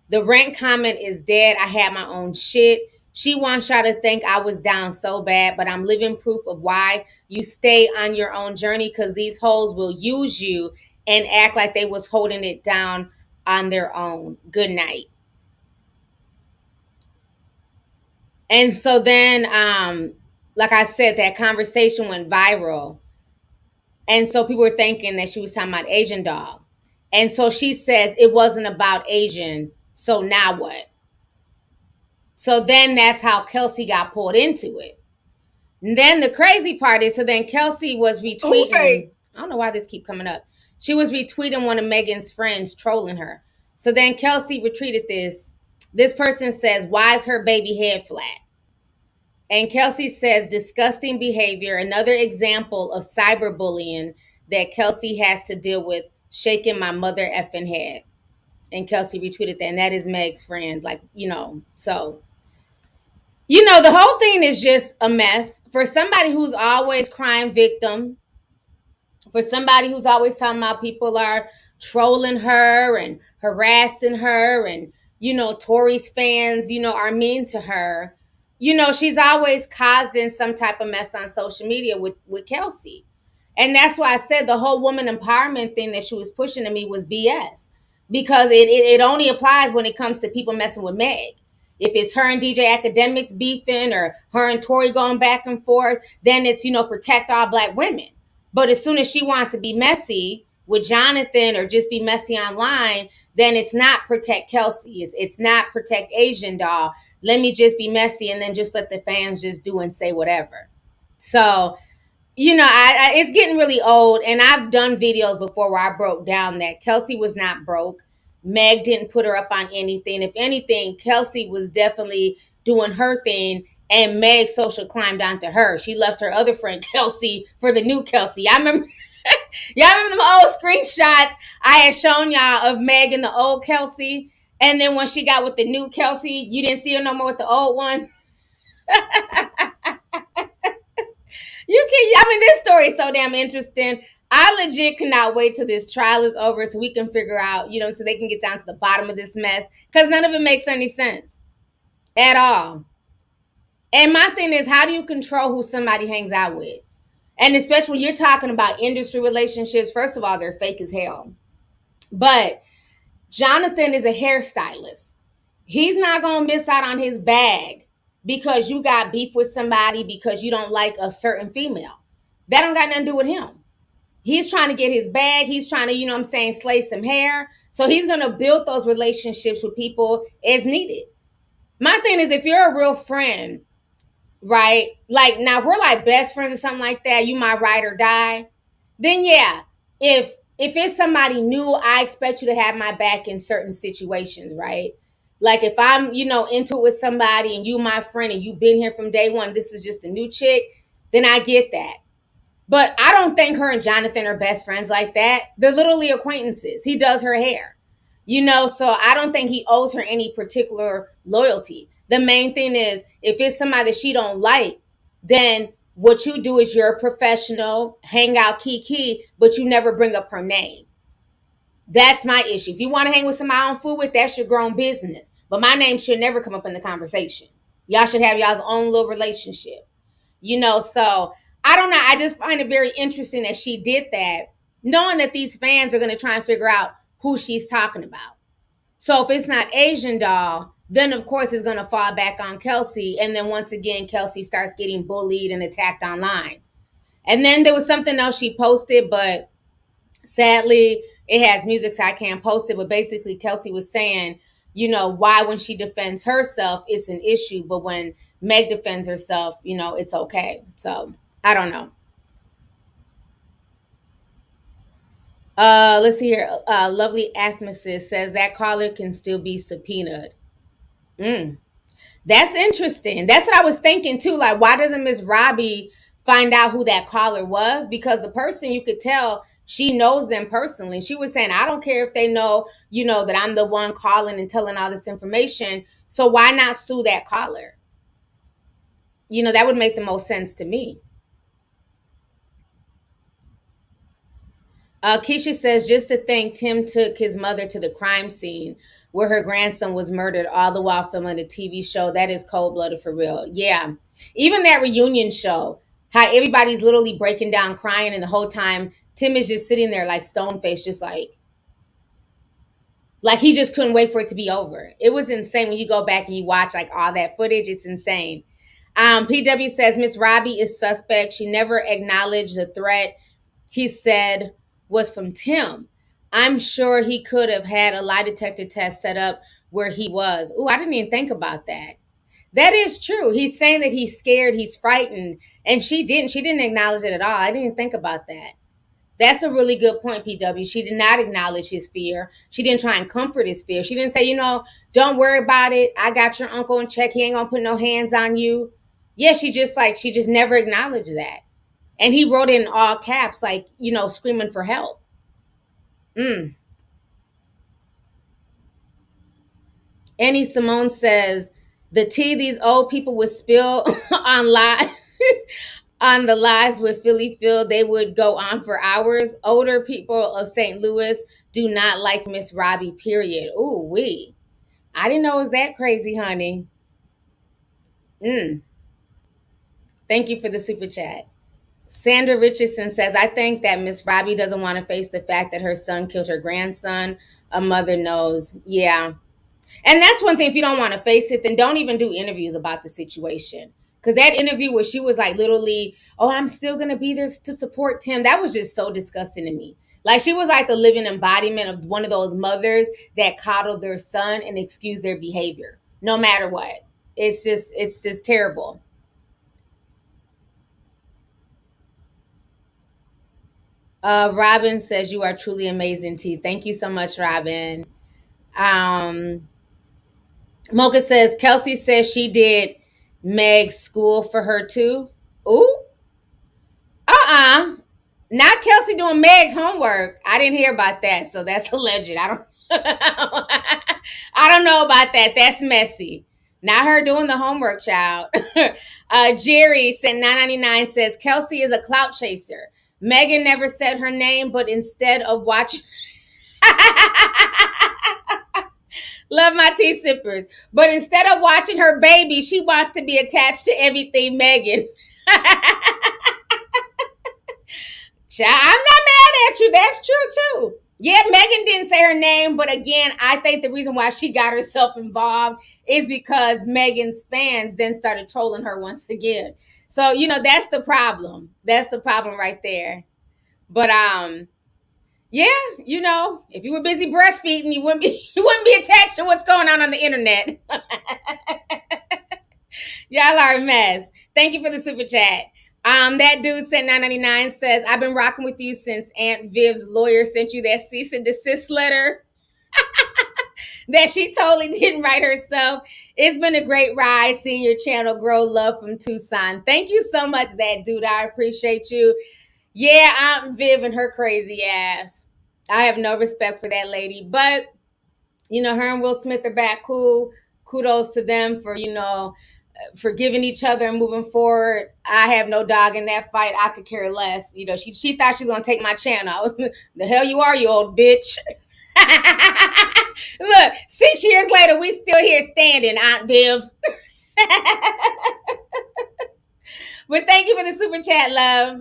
The rent comment is dead. I had my own shit. She wants y'all to think I was down so bad, but I'm living proof of why you stay on your own journey, because these hoes will use you and act like they was holding it down on their own. Good night. And so then, like I said, that conversation went viral. And so people were thinking that she was talking about Asian doll. And so she says it wasn't about Asian. So now what? So then that's how Kelsey got pulled into it. And then the crazy part is, so then Kelsey was retweeting. Okay. I don't know why this keep coming up. She was retweeting one of Megan's friends trolling her. So then Kelsey retweeted this. This person says, why is her baby head flat? And Kelsey says, disgusting behavior. Another example of cyberbullying that Kelsey has to deal with, shaking my mother effing head. And Kelsey retweeted that. And that is Meg's friend. Like, so... the whole thing is just a mess. For somebody who's always crying victim, for somebody who's always talking about people are trolling her and harassing her, and, Tory's fans, are mean to her, she's always causing some type of mess on social media with Kelsey. And that's why I said the whole woman empowerment thing that she was pushing to me was BS, because it only applies when it comes to people messing with Meg. If it's her and DJ Academics beefing, or her and Tory going back and forth, then it's, protect all Black women. But as soon as she wants to be messy with Jonathan or just be messy online, then it's not protect Kelsey. It's not protect Asian doll. Let me just be messy and then just let the fans just do and say whatever. So, it's getting really old, and I've done videos before where I broke down that Kelsey was not broke. Meg didn't put her up on anything. If anything, Kelsey was definitely doing her thing, and Meg social climbed onto her. She left her other friend Kelsey for the new Kelsey. Y'all remember them old screenshots I had shown y'all of Meg and the old Kelsey? And then when she got with the new Kelsey, you didn't see her no more with the old one? This story is so damn interesting. I legit cannot wait till this trial is over so we can figure out, so they can get down to the bottom of this mess, because none of it makes any sense at all. And my thing is, how do you control who somebody hangs out with? And especially when you're talking about industry relationships, first of all, they're fake as hell. But Jonathan is a hairstylist. He's not going to miss out on his bag because you got beef with somebody because you don't like a certain female. That don't got nothing to do with him. He's trying to get his bag. He's trying to, slay some hair. So he's going to build those relationships with people as needed. My thing is, if you're a real friend, right? Like, now if we're like best friends or something like that, you my ride or die, then yeah. If it's somebody new, I expect you to have my back in certain situations, right? Like if I'm, into it with somebody and you my friend and you've been here from day one, this is just a new chick, then I get that. But I don't think her and Jonathan are best friends like that. They're literally acquaintances. He does her hair, so I don't think he owes her any particular loyalty. The main thing is, if it's somebody that she don't like, then what you do is you're a professional, hang out kiki, but you never bring up her name. That's my issue. If you want to hang with somebody I don't fool with, that's your grown business. But my name should never come up in the conversation. Y'all should have y'all's own little relationship. So I don't know. I just find it very interesting that she did that, knowing that these fans are going to try and figure out who she's talking about. So if it's not Asian doll, then of course it's going to fall back on Kelsey. And then once again, Kelsey starts getting bullied and attacked online. And then there was something else she posted, but sadly it has music, so I can't post it. But basically Kelsey was saying, why when she defends herself, it's an issue. But when Meg defends herself, it's okay. So I don't know. Let's see here. Lovely Athmesis says that caller can still be subpoenaed. That's interesting. That's what I was thinking too. Like, why doesn't Miss Robbie find out who that caller was? Because the person, you could tell she knows them personally. She was saying, I don't care if they know, that I'm the one calling and telling all this information. So why not sue that caller? That would make the most sense to me. Keisha says, just to think Tim took his mother to the crime scene where her grandson was murdered, all the while filming a TV show. That is cold-blooded for real. Yeah. Even that reunion show, how everybody's literally breaking down crying, and the whole time Tim is just sitting there like stone-faced, just like he just couldn't wait for it to be over. It was insane when you go back and you watch like all that footage. It's insane. PW says, Miss Robbie is suspect. She never acknowledged the threat he said was from Tim. I'm sure he could have had a lie detector test set up where he was. Oh, I didn't even think about that. That is true. He's saying that he's scared, he's frightened, and she didn't acknowledge it at all. I didn't even think about that. That's a really good point, PW. She did not acknowledge his fear. She didn't try and comfort his fear. She didn't say, don't worry about it. I got your uncle in check. He ain't gonna put no hands on you. Yeah, she just never acknowledged that. And he wrote it in all caps, screaming for help. Annie Simone says, the tea these old people would spill on the lies with Philly Phil, they would go on for hours. Older people of St. Louis do not like Miss Robbie, period. Ooh, wee. I didn't know it was that crazy, honey. Thank you for the super chat. Sandra Richardson says, I think that Miss Robbie doesn't want to face the fact that her son killed her grandson. A mother knows. Yeah. And that's one thing. If you don't want to face it, then don't even do interviews about the situation. Because that interview where she was like literally, oh, I'm still going to be there to support Tim. That was just so disgusting to me. Like, she was like the living embodiment of one of those mothers that coddle their son and excuse their behavior, no matter what. It's just terrible. Robin says, you are truly amazing, T. Thank you so much, Robin. Mocha says, Kelsey says she did Meg's school for her too. Ooh. Not Kelsey doing Meg's homework. I didn't hear about that, so that's alleged. I don't I don't know about that. That's messy. Not her doing the homework, child. Jerry sent $9.99 says, Kelsey is a clout chaser. Meghan never said her name, but instead of watching love my tea sippers. But instead of watching her baby, she wants to be attached to everything Meghan. I'm not mad at you. That's true too. Yeah, Meghan didn't say her name, but again, I think the reason why she got herself involved is because Meghan's fans then started trolling her once again. So, that's the problem. That's the problem right there. But yeah, if you were busy breastfeeding, you wouldn't be attached to what's going on the internet. Y'all are a mess. Thank you for the super chat. That dude sent $9.99 says, I've been rocking with you since Aunt Viv's lawyer sent you that cease and desist letter that she totally didn't write herself. It's been a great ride seeing your channel grow. Love from Tucson. Thank you so much, that dude. I appreciate you. Yeah, Aunt Viv and her crazy ass. I have no respect for that lady. But, her and Will Smith are back cool. Kudos to them for, forgiving each other and moving forward. I have no dog in that fight. I could care less. She thought she was gonna take my channel. The hell you are, you old bitch. Look, 6 years later, we still here standing, Aunt Viv. But thank you for the super chat, love.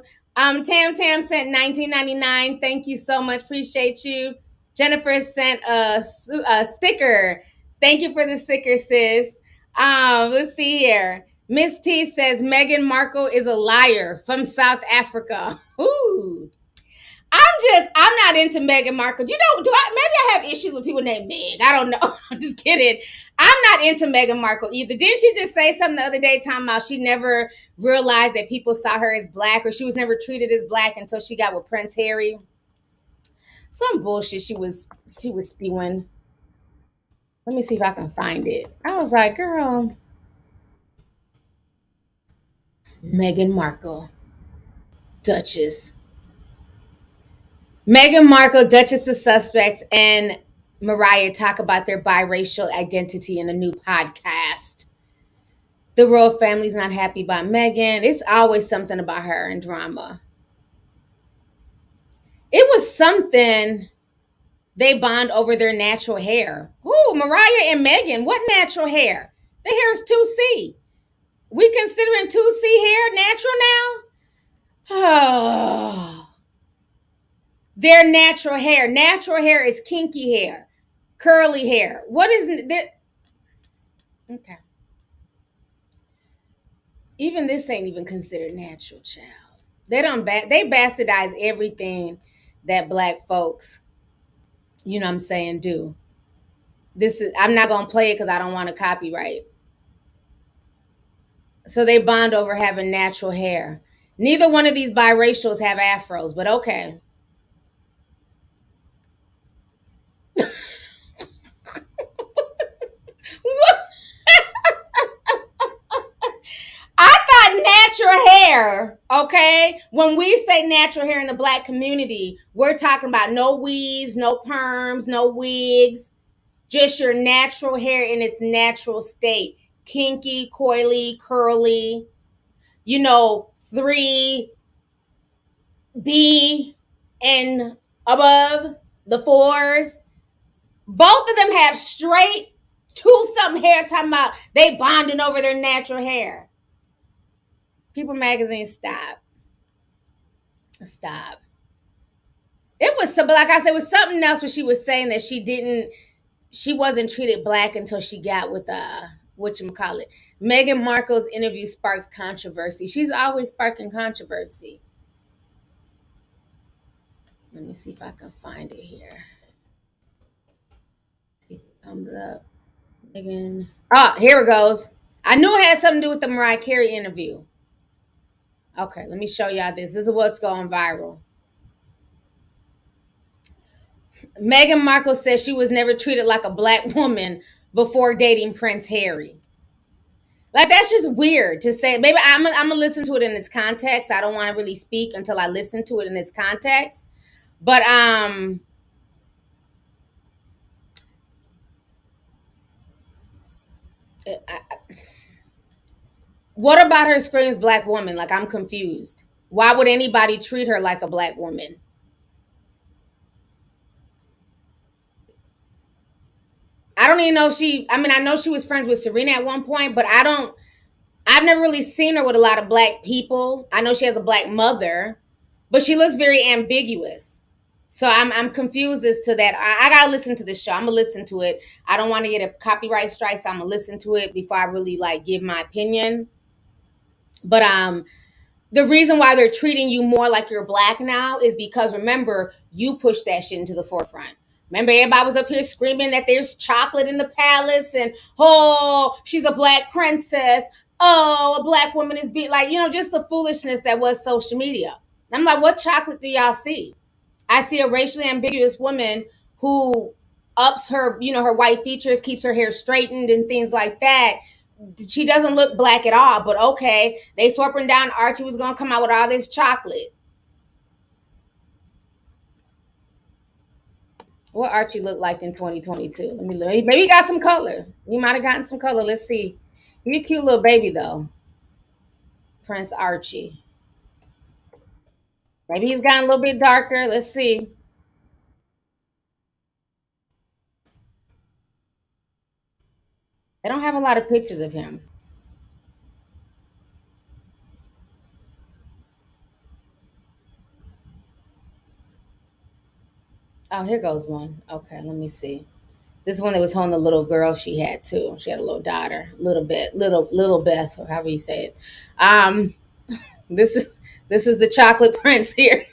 Tam sent $19.99. Thank you so much. Appreciate you. Jennifer sent a sticker. Thank you for the sticker, sis. Let's see here. Miss T says Meghan Markle is a liar from South Africa. Ooh. I'm not into Meghan Markle. Maybe I have issues with people named Meg. I don't know. I'm just kidding. I'm not into Meghan Markle either. Didn't she just say something the other day talking about she never realized that people saw her as black, or she was never treated as black until she got with Prince Harry? Some bullshit she was spewing. Let me see if I can find it. I was like, girl, Meghan Markle, Duchess. Meghan Markle, Duchess of Sussex, and Mariah talk about their biracial identity in a new podcast. The royal family's not happy about Meghan. It's always something about her and drama. It was something they bond over their natural hair. Ooh, Mariah and Meghan, what natural hair? The hair is 2C. We considering 2C hair natural now? Oh. Their natural hair. Natural hair is kinky hair, curly hair. What is that? Okay. Even this ain't even considered natural, child. They bastardize everything that black folks, do. I'm not gonna play it because I don't want to copyright. So they bond over having natural hair. Neither one of these biracials have afros, but okay. I thought natural hair, okay? When we say natural hair in the black community, we're talking about no weaves, no perms, no wigs, just your natural hair in its natural state. Kinky, coily, curly, 3B and above, the 4s. Both of them have straight 2-something hair, talking about they bonding over their natural hair. People Magazine, stop. It was, like I said, it was something else where she was saying that she wasn't treated black until she got with whatchamacallit. Meghan Markle's interview sparks controversy. She's always sparking controversy. Let me see if I can find it here. See if it comes up. Meghan. Oh, here it goes. I knew it had something to do with the Mariah Carey interview. Okay, let me show y'all this. This is what's going viral. Meghan Markle says she was never treated like a black woman before dating Prince Harry. Like, that's just weird to say. Maybe I'm gonna listen to it in its context. I don't want to really speak until I listen to it in its context. But what about her screams black woman? Like, I'm confused. Why would anybody treat her like a black woman? I don't even know if I know she was friends with Serena at one point, but I've never really seen her with a lot of black people. I know she has a black mother, but she looks very ambiguous. So I'm confused as to that. I gotta listen to this show. I'm gonna listen to it. I don't want to get a copyright strike, so I'm gonna listen to it before I really like give my opinion. But the reason why they're treating you more like you're black now is because, remember, you pushed that shit into the forefront. Remember, everybody was up here screaming that there's chocolate in the palace and, oh, she's a black princess. Oh, a black woman is being like, just the foolishness that was social media. I'm like, what chocolate do y'all see? I see a racially ambiguous woman who ups her, her white features, keeps her hair straightened and things like that. She doesn't look black at all, but okay, they swapping down Archie was gonna come out with all this chocolate. What Archie looked like in 2022? Let me look. Maybe he got some color. He might have gotten some color. Let's see. He's a cute little baby though. Prince Archie. Maybe he's gotten a little bit darker. Let's see. They don't have a lot of pictures of him. Oh, here goes one. Okay, let me see. This is one that was holding the little girl she had too. She had a little daughter, little Beth, or however you say it. This is the chocolate prince here.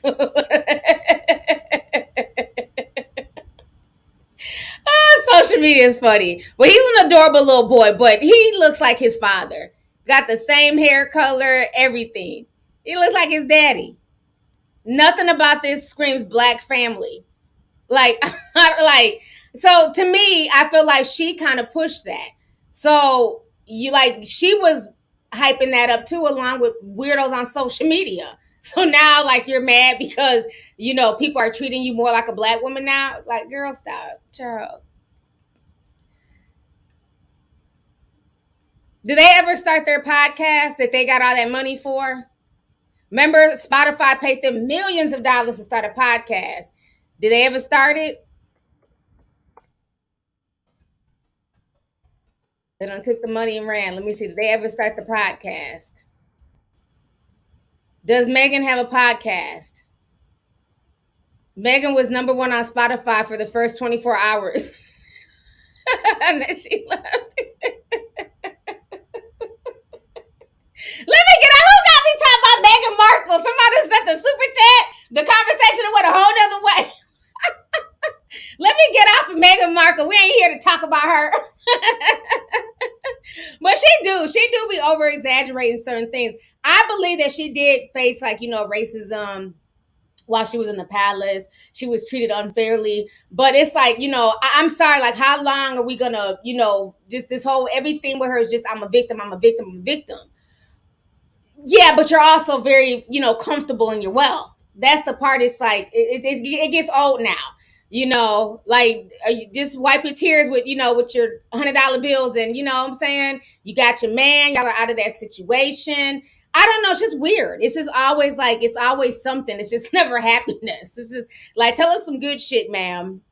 Social media is funny. Well, he's an adorable little boy, but he looks like his father. Got the same hair color, everything. He looks like his daddy. Nothing about this screams black family. Like, so to me, I feel like she kind of pushed that. So she was hyping that up too, along with weirdos on social media. So now, like, you're mad because, people are treating you more like a black woman now. Like, girl, stop. Child. Do they ever start their podcast that they got all that money for? Remember, Spotify paid them millions of dollars to start a podcast. Did they ever start it? They done took the money and ran. Let me see. Did they ever start the podcast? Does Meghan have a podcast? Meghan was number one on Spotify for the first 24 hours. And then she left. Let me get out. Who got me talking about Meghan Markle? Somebody sent the super chat. The conversation went a whole nother way. Let me get off of Meghan Markle. We ain't here to talk about her. But she do be over exaggerating certain things. I believe that she did face racism while she was in the palace. She was treated unfairly. But it's like, I'm sorry, like, how long are we gonna, just this whole everything with her is just I'm a victim. Yeah, but you're also very, comfortable in your wealth. That's the part. It's like it gets old now. Like, you just wipe your tears with with your $100 bills, and what I'm saying, you got your man. Y'all are out of that situation. I don't know. It's just weird. It's just always like it's always something. It's just never happiness. It's just like, tell us some good shit, ma'am.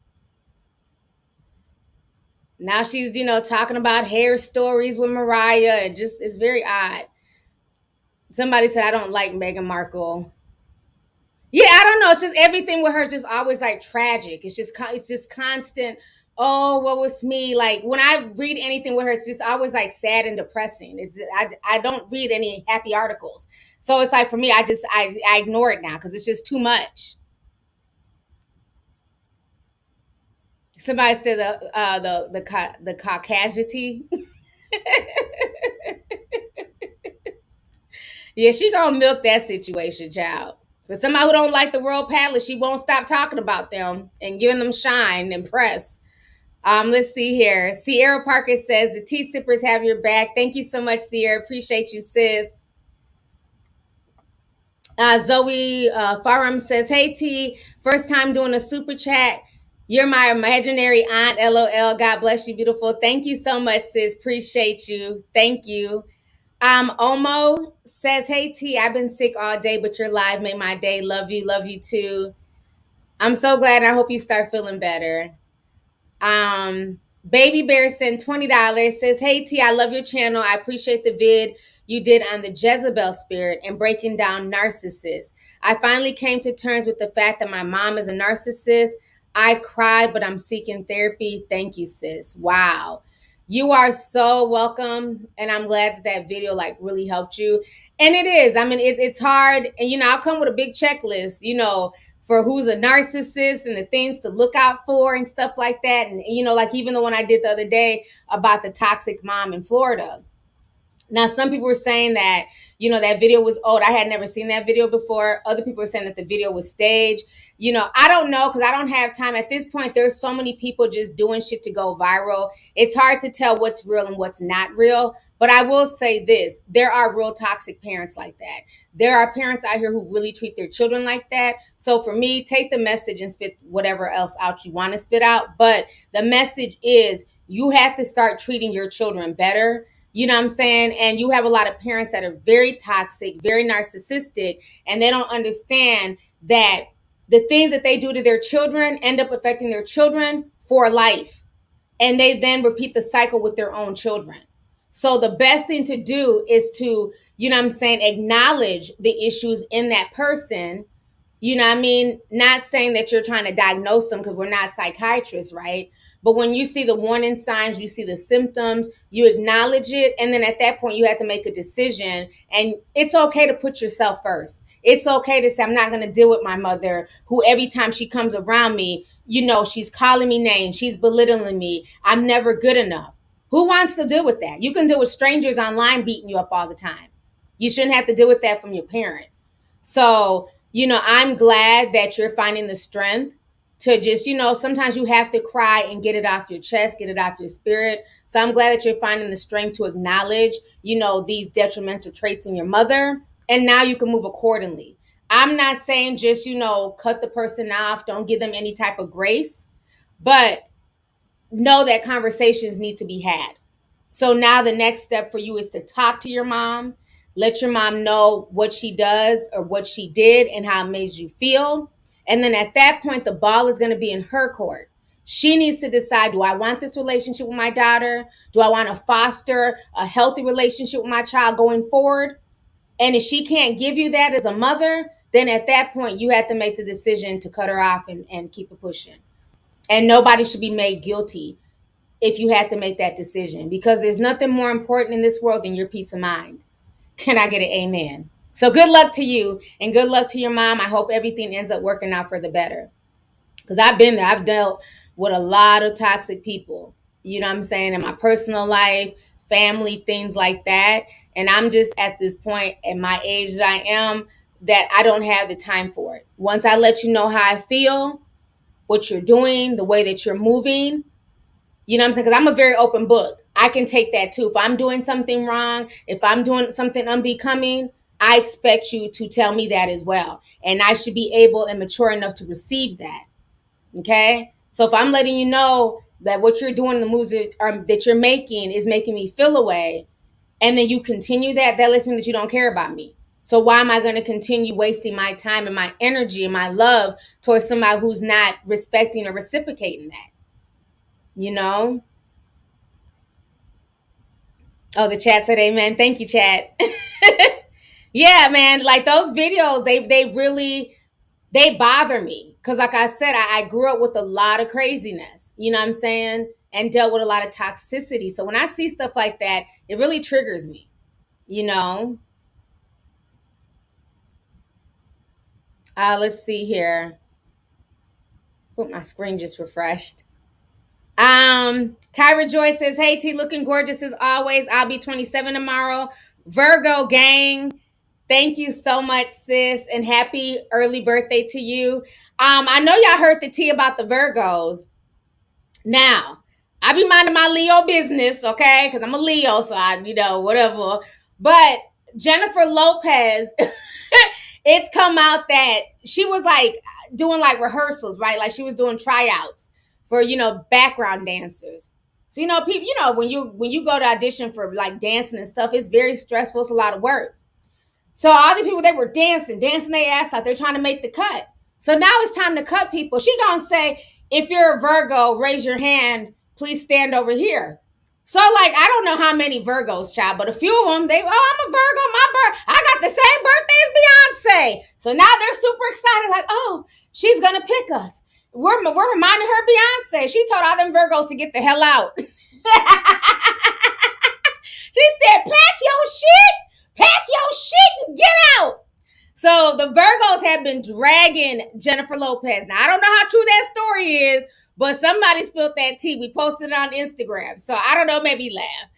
Now she's talking about hair stories with Mariah, and just it's very odd. Somebody said I don't like Meghan Markle. Yeah, I don't know. It's just everything with her is just always like tragic. It's just constant. Oh, what was me? Like, when I read anything with her, it's just always like sad and depressing. I don't read any happy articles. So it's like, for me, I ignore it now because it's just too much. Somebody said the Caucasity. Yeah, she gonna milk that situation, child. For somebody who don't like the World Palace, she won't stop talking about them and giving them shine and press. Let's see here. Sierra Parker says the tea sippers have your back. Thank you so much, Sierra. Appreciate you, sis. Zoe Farum says, "Hey T, first time doing a super chat. You're my imaginary aunt. LOL. God bless you, beautiful. Thank you so much, sis. Appreciate you. Thank you." Omo says, "Hey T, I've been sick all day, but your live made my day. Love you too. I'm so glad. I hope you start feeling better." Baby Bear sent $20. Says, "Hey T, I love your channel. I appreciate the vid you did on the Jezebel spirit and breaking down narcissists. I finally came to terms with the fact that my mom is a narcissist. I cried, but I'm seeking therapy. Thank you, sis." Wow. You are so welcome. And I'm glad that that video like really helped you. And it is. I mean, it's hard. And, you know, I'll come with a big checklist, you know, for who's a narcissist and the things to look out for and stuff like that. And, you know, like even the one I did the other day about the toxic mom in Florida. Now, some people were saying that, you know, that video was old. I had never seen that video before. Other people were saying that the video was staged. You know, I don't know because I don't have time. At this point, there's so many people just doing shit to go viral. It's hard to tell what's real and what's not real. But I will say this, there are real toxic parents like that. There are parents out here who really treat their children like that. So for me, take the message and spit whatever else out you want to spit out. But the message is you have to start treating your children better. You know what I'm saying? And you have a lot of parents that are very toxic, very narcissistic, and they don't understand that the things that they do to their children end up affecting their children for life. And they then repeat the cycle with their own children. So the best thing to do is to, you know what I'm saying, acknowledge the issues in that person. You know what I mean? Not saying that you're trying to diagnose them because we're not psychiatrists, right? But when you see the warning signs, you see the symptoms, you acknowledge it. And then at that point, you have to make a decision. And it's okay to put yourself first. It's okay to say, I'm not going to deal with my mother, who every time she comes around me, you know, she's calling me names, she's belittling me. I'm never good enough. Who wants to deal with that? You can deal with strangers online beating you up all the time. You shouldn't have to deal with that from your parent. So, you know, I'm glad that you're finding the strength to just, you know, sometimes you have to cry and get it off your chest, get it off your spirit. So I'm glad that you're finding the strength to acknowledge, you know, these detrimental traits in your mother. And now you can move accordingly. I'm not saying just, you know, cut the person off, don't give them any type of grace, but know that conversations need to be had. So now the next step for you is to talk to your mom, let your mom know what she does or what she did and how it made you feel. And then at that point, the ball is going to be in her court. She needs to decide, do I want this relationship with my daughter? Do I want to foster a healthy relationship with my child going forward? And if she can't give you that as a mother, then at that point, you have to make the decision to cut her off and keep it pushing. And nobody should be made guilty if you had to make that decision, because there's nothing more important in this world than your peace of mind. Can I get an amen? So good luck to you and good luck to your mom. I hope everything ends up working out for the better, because I've been there. I've dealt with a lot of toxic people, you know what I'm saying, in my personal life, family, things like that. And I'm just at this point at my age that I am that I don't have the time for it. Once I let you know how I feel, what you're doing, the way that you're moving, you know what I'm saying? Because I'm a very open book. I can take that too. If I'm doing something wrong, if I'm doing something unbecoming, I expect you to tell me that as well. And I should be able and mature enough to receive that. Okay? So if I'm letting you know that what you're doing, the moves that you're making is making me feel away, and then you continue that, that lets me know that you don't care about me. So why am I going to continue wasting my time and my energy and my love towards somebody who's not respecting or reciprocating that? You know? Oh, the chat said amen. Thank you, chat. Yeah, man, like those videos, they bother me. Cause like I said, I grew up with a lot of craziness, you know what I'm saying? And dealt with a lot of toxicity. So when I see stuff like that, it really triggers me, you know? Let's see here. Oh, my screen just refreshed. Kyra Joy says, hey T, looking gorgeous as always. I'll be 27 tomorrow. Virgo gang, thank you so much, sis, and happy early birthday to you. I know y'all heard the tea about the Virgos. Now, I be minding my Leo business, okay? Because I'm a Leo, so whatever. But Jennifer Lopez, it's come out that she was like doing like rehearsals, right? Like she was doing tryouts for, background dancers. So, people, when you go to audition for like dancing and stuff, it's very stressful. It's a lot of work. So all the people, they were dancing their ass out. They're trying to make the cut. So now it's time to cut people. She gonna say, if you're a Virgo, raise your hand. Please stand over here. So like, I don't know how many Virgos, child, but a few of them, I'm a Virgo. I got the same birthday as Beyonce. So now they're super excited, like, oh, she's gonna pick us. We're reminding her Beyonce. She told all them Virgos to get the hell out. She said, pack your shit and get out. So the Virgos have been dragging Jennifer Lopez. Now, I don't know how true that story is, but somebody spilled that tea. We posted it on Instagram. So I don't know, maybe laugh.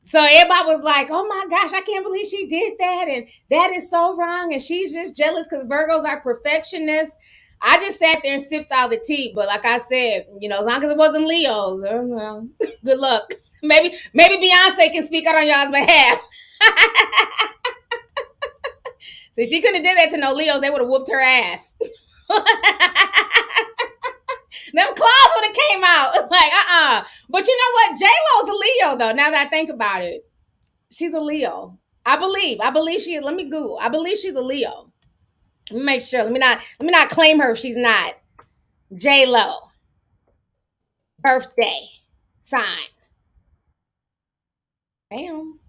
So everybody was like, oh my gosh, I can't believe she did that. And that is so wrong. And she's just jealous because Virgos are perfectionists. I just sat there and sipped all the tea. But like I said, as long as it wasn't Leo's, well, good luck. Maybe Beyonce can speak out on y'all's behalf. So she couldn't have did that to no Leos. They would have whooped her ass. Them claws would have came out. Like, But you know what? J-Lo's a Leo, though, now that I think about it. She's a Leo. I believe she, let me Google. I believe she's a Leo. Let me make sure. Let me not claim her if she's not. J-Lo. Birthday. Sign. Damn.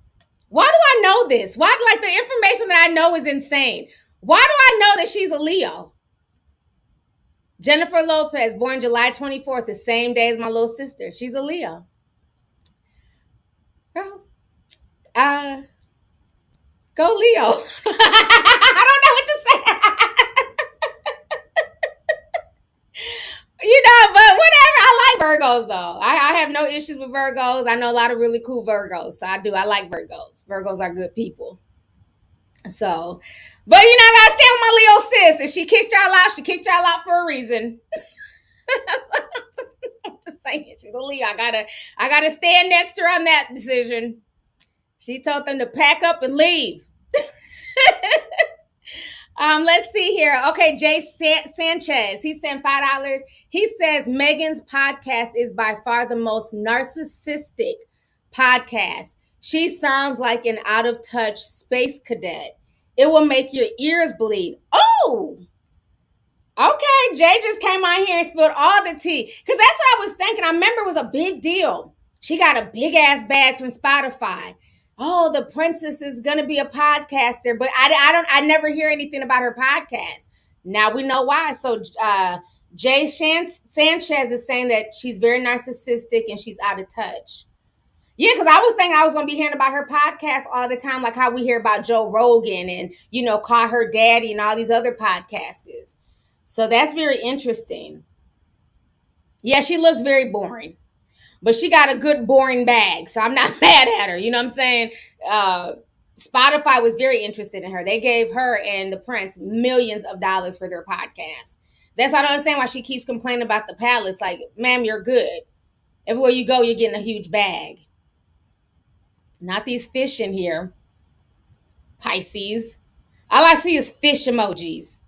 Why do I know this? Why, like, the information that I know is insane. Why do I know that she's a Leo? Jennifer Lopez, born July 24th, the same day as my little sister. She's a Leo. Girl, go Leo. I don't know what to say. But whatever. I like Virgos, though. I have no issues with Virgos. I know a lot of really cool Virgos, so I like Virgos. Virgos are good people. So, but I gotta stand with my Leo sis. If she kicked y'all out, she kicked y'all out for a reason. I'm just saying, she's a Leo. I gotta stand next to her on that decision. She told them to pack up and leave. Let's see here. Okay, Jay Sanchez, he sent $5. He says Meghan's podcast is by far the most narcissistic podcast. She sounds like an out-of-touch space cadet. It will make your ears bleed. Oh! Okay, Jay just came on here and spilled all the tea. Because that's what I was thinking. I remember it was a big deal. She got a big-ass bag from Spotify. Oh, the princess is going to be a podcaster. But I never hear anything about her podcast. Now we know why. So Jay Sanchez is saying that she's very narcissistic and she's out of touch. Yeah, because I was thinking I was going to be hearing about her podcast all the time, like how we hear about Joe Rogan and, call her daddy and all these other podcasters. So that's very interesting. Yeah, she looks very boring. But she got a good boring bag, so I'm not mad at her. You know what I'm saying? Spotify was very interested in her. They gave her and the Prince millions of dollars for their podcast. That's why I don't understand why she keeps complaining about the palace. Like, ma'am, you're good. Everywhere you go, you're getting a huge bag. Not these fish in here. Pisces. All I see is fish emojis.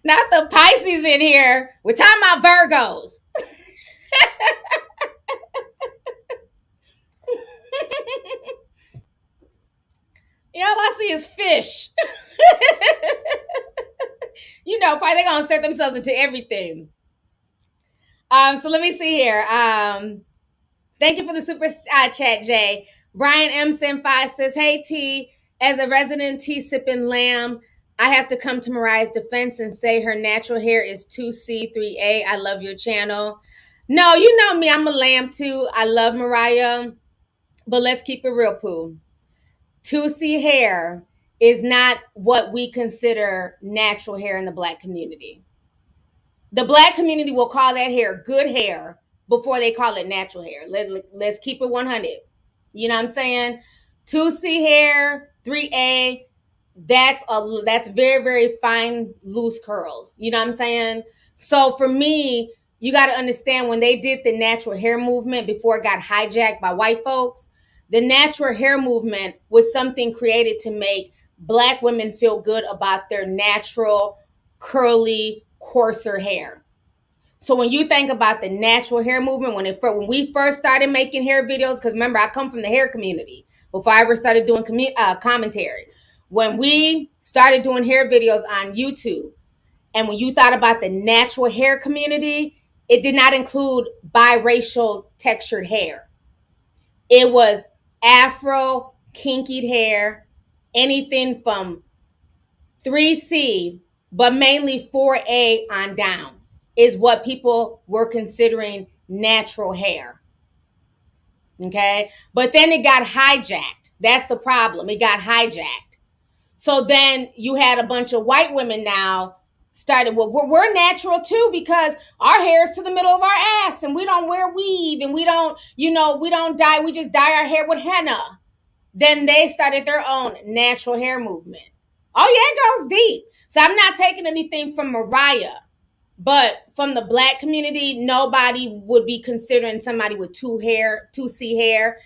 Not the Pisces in here. We're talking about Virgos. All I see is fish. Probably they're going to set themselves into everything. So let me see here. Thank you for the super chat, Jay. Brian M. Senpai says, hey, T, as a resident tea sipping lamb, I have to come to Mariah's defense and say her natural hair is 2C3A. I love your channel. No, you know me. I'm a lamb, too. I love Mariah. But let's keep it real, Pooh. 2C hair is not what we consider natural hair in the Black community. The black community will call that hair good hair before they call it natural hair. Let's keep it 100. You know what I'm saying? 2C hair, 3A, that's very, very fine, loose curls. You know what I'm saying? So for me, you got to understand when they did the natural hair movement before it got hijacked by white folks, the natural hair movement was something created to make black women feel good about their natural, curly, coarser hair. So when you think about the natural hair movement, when we first started making hair videos, because remember, I come from the hair community before I ever started doing commentary. When we started doing hair videos on YouTube, and when you thought about the natural hair community, it did not include biracial textured hair. It was afro, kinkied hair, anything from 3C, but mainly 4A on down is what people were considering natural hair. Okay? But then it got hijacked. That's the problem. It got hijacked. So then you had a bunch of white women now started, well, we're natural too because our hair is to the middle of our ass and we don't wear weave and we don't, we don't dye. We just dye our hair with henna. Then they started their own natural hair movement. Oh, yeah, it goes deep. So I'm not taking anything from Mariah, but from the black community, nobody would be considering somebody with 2C hair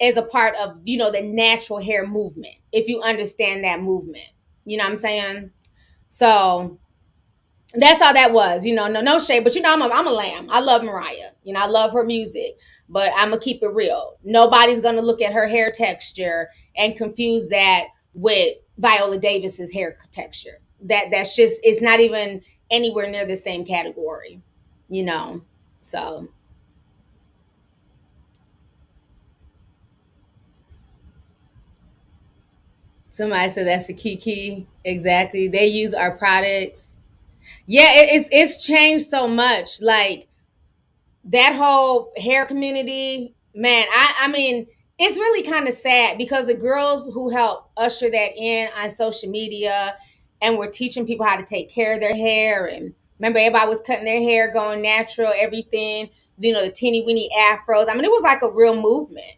as a part of, the natural hair movement, if you understand that movement. You know what I'm saying? So that's how that was, no shade, but I'm a lamb. I love Mariah. I love her music, but I'm gonna keep it real. Nobody's gonna look at her hair texture and confuse that with Viola Davis's hair texture. That's just, it's not even anywhere near the same category, so. Somebody said that's the key. Exactly. They use our products. Yeah, it's changed so much. Like that whole hair community, man, I mean, it's really kind of sad because the girls who helped usher that in on social media and were teaching people how to take care of their hair, and remember everybody was cutting their hair, going natural, everything, the teeny weeny afros. I mean, it was like a real movement.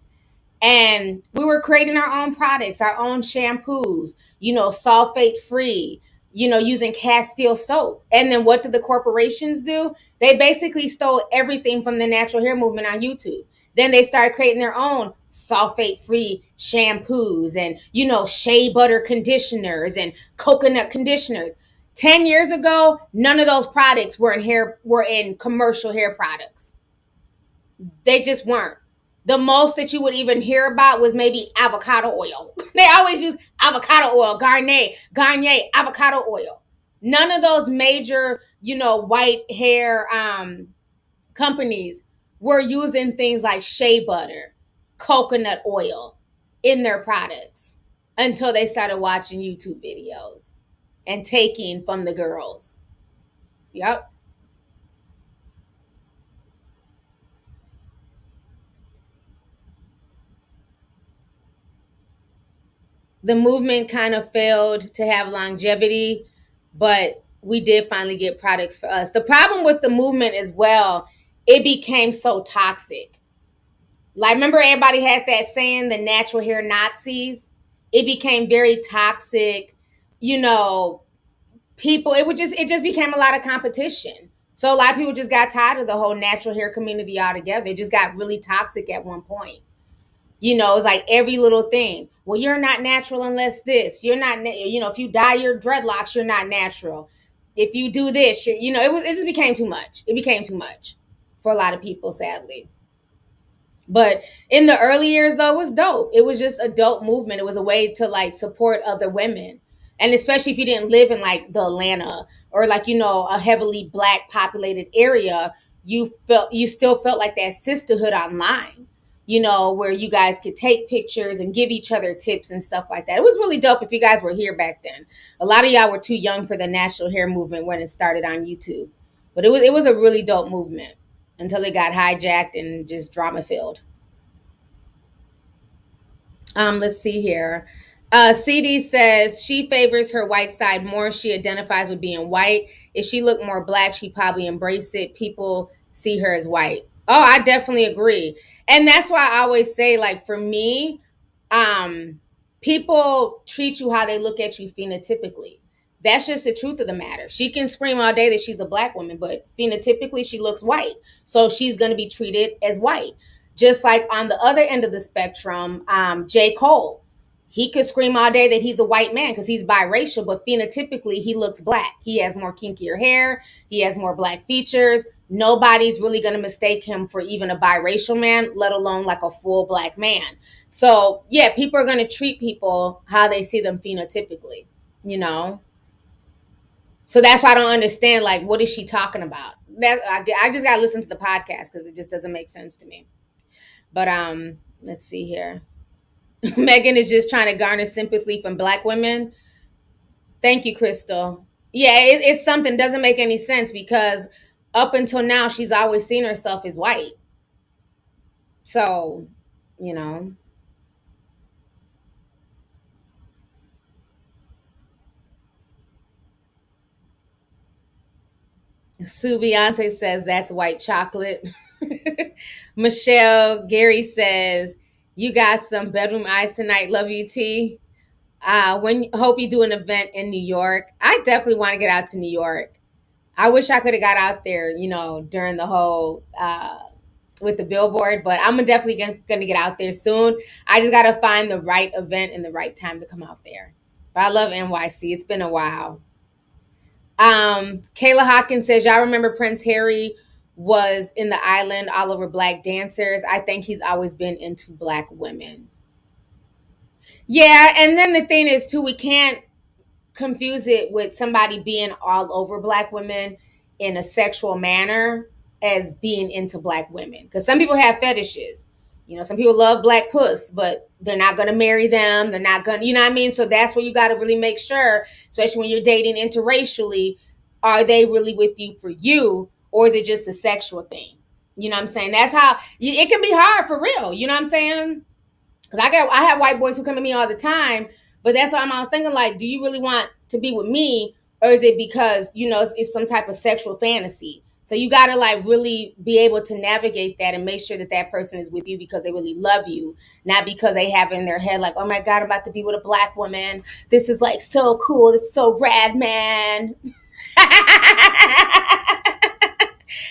And we were creating our own products, our own shampoos, sulfate free, using Castile soap. And then what did the corporations do? They basically stole everything from the natural hair movement on YouTube. Then they started creating their own sulfate free shampoos and, shea butter conditioners and coconut conditioners. 10 years ago, none of those products were in commercial hair products. They just weren't. The most that you would even hear about was maybe avocado oil. They always use avocado oil, Garnier, avocado oil. None of those major, white hair companies were using things like shea butter, coconut oil in their products until they started watching YouTube videos and taking from the girls. Yep. The movement kind of failed to have longevity, but we did finally get products for us. The problem with the movement as well, it became so toxic. Like, remember everybody had that saying, the natural hair Nazis? It became very toxic. People, it just became a lot of competition. So a lot of people just got tired of the whole natural hair community altogether. It just got really toxic at one point. It's like every little thing. Well, you're not natural unless this. You're not, if you dye your dreadlocks, you're not natural. If you do this, it just became too much. It became too much for a lot of people, sadly. But in the early years, though, it was dope. It was just a dope movement. It was a way to like support other women. And especially if you didn't live in like the Atlanta or like, a heavily black populated area, you still felt like that sisterhood online, where you guys could take pictures and give each other tips and stuff like that. It was really dope if you guys were here back then. A lot of y'all were too young for the natural hair movement when it started on YouTube. But it was a really dope movement until it got hijacked and just drama filled. Let's see here. CD says she favors her white side more. She identifies with being white. If she looked more black, she'd probably embrace it. People see her as white. Oh, I definitely agree. And that's why I always say, like, for me, people treat you how they look at you phenotypically. That's just the truth of the matter. She can scream all day that she's a black woman, but phenotypically she looks white. So she's going to be treated as white. Just like on the other end of the spectrum, J. Cole. He could scream all day that he's a white man because he's biracial, but phenotypically he looks black. He has more kinkier hair. He has more black features. Nobody's really going to mistake him for even a biracial man, let alone like a full black man. So yeah, people are going to treat people how they see them phenotypically, you know? So that's why I don't understand, like, what is she talking about? That I just got to listen to the podcast because it just doesn't make sense to me. But let's see here. Meghan is just trying to garner sympathy from black women. Thank you, Crystal. Yeah, it's something doesn't make any sense because up until now, she's always seen herself as white. So, you know. Sue Beyonce says that's white chocolate. Michelle Gary says, you got some bedroom eyes tonight. Love you, T. Hope you do an event in New York. I definitely want to get out to New York. I wish I could have got out there, you know, during the whole with the billboard, but I'm definitely gonna get out there soon. I just gotta find the right event and the right time to come out there. But I love NYC. It's been a while. Kayla Hawkins says, y'all remember Prince Harry was in the island all over black dancers? I think he's always been into black women. Yeah, and then the thing is too, we can't confuse it with somebody being all over black women in a sexual manner as being into black women. Because some people have fetishes. You know, some people love black puss, but they're not going to marry them. They're not going to, you know what I mean? So that's where you got to really make sure, especially when you're dating interracially, are they really with you for you, or is it just a sexual thing? You know what I'm saying? That's how, it can be hard for real. You know what I'm saying? Because I have white boys who come to me all the time, but that's why I was thinking, like, do you really want to be with me, or is it because, you know, it's some type of sexual fantasy? So you got to like really be able to navigate that and make sure that that person is with you because they really love you, not because they have in their head like, oh my God, I'm about to be with a black woman. This is like so cool. This is so rad, man.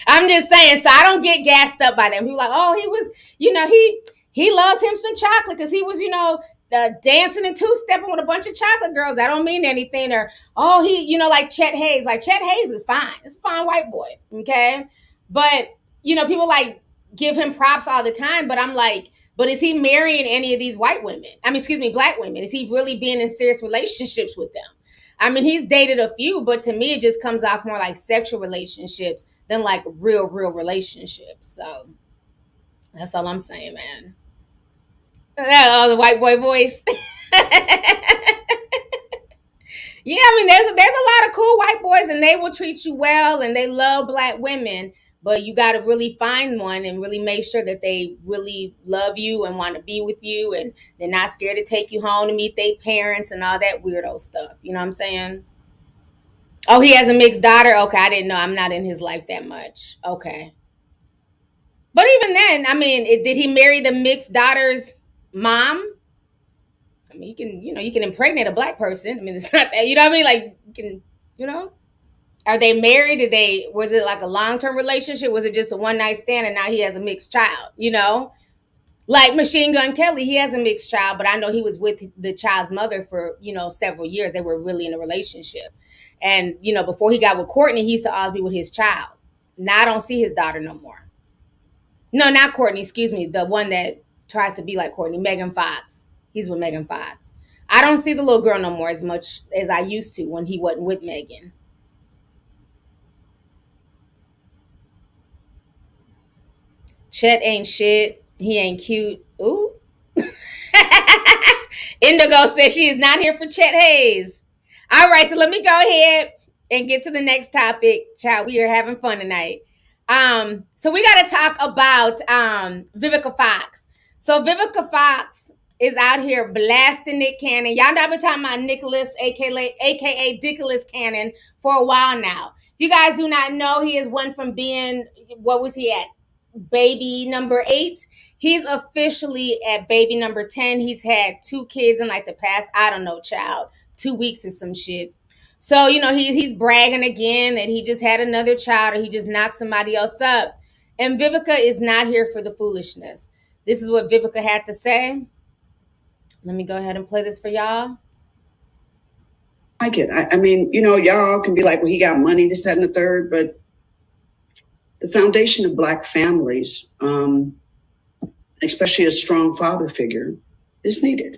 I'm just saying, so I don't get gassed up by them. People like, oh, he was, you know, he loves him some chocolate because he was, you know, dancing and two-stepping with a bunch of chocolate girls. That don't mean anything. Or, oh, he, you know, like Chet Hayes. Like, Chet Hayes is fine. It's a fine white boy, okay? But, you know, people, like, give him props all the time. But I'm like, but is he marrying any of these white women? I mean, excuse me, black women. Is he really being in serious relationships with them? I mean, he's dated a few, but to me, it just comes off more like sexual relationships than, like, real relationships. So that's all I'm saying, man. Oh, the white boy voice. Yeah, I mean, there's a lot of cool white boys, and they will treat you well, and they love black women. But you got to really find one and really make sure that they really love you and want to be with you, and they're not scared to take you home to meet their parents and all that weirdo stuff. You know what I'm saying? Oh, he has a mixed daughter. Okay, I didn't know. I'm not in his life that much. Okay. But even then, I mean, did he marry the mixed daughter's mom? I mean, you can impregnate a black person. I mean, it's not that, you know what I mean? Like, you can, you know, are they married? Was it like a long-term relationship? Was it just a one-night stand and now he has a mixed child, you know? Like Machine Gun Kelly, he has a mixed child, but I know he was with the child's mother for, you know, several years. They were really in a relationship. And, you know, before he got with Courtney, he used to always be with his child. Now I don't see his daughter no more. No, not Courtney, excuse me. The one that tries to be like Courtney, Megan Fox. He's with Megan Fox. I don't see the little girl no more as much as I used to when he wasn't with Megan. Chet ain't shit. He ain't cute. Ooh. Indigo says she is not here for Chet Hayes. All right, so let me go ahead and get to the next topic. Child, we are having fun tonight. So we got to talk about Vivica Fox. So Vivica Fox is out here blasting Nick Cannon. Y'all know I've been talking about Nicholas, aka Dickolas Cannon, for a while now. If you guys do not know, he has went from being, what was he at? Baby number 8. He's officially at baby number 10. He's had 2 kids in like the past, I don't know, child, 2 weeks or some shit. So, you know, he's bragging again that he just had another child or he just knocked somebody else up. And Vivica is not here for the foolishness. This is what Vivica had to say. Let me go ahead and play this for y'all. Like it. I mean, you know, y'all can be like, well, he got money, this, that, and the third, but the foundation of Black families, especially a strong father figure, is needed.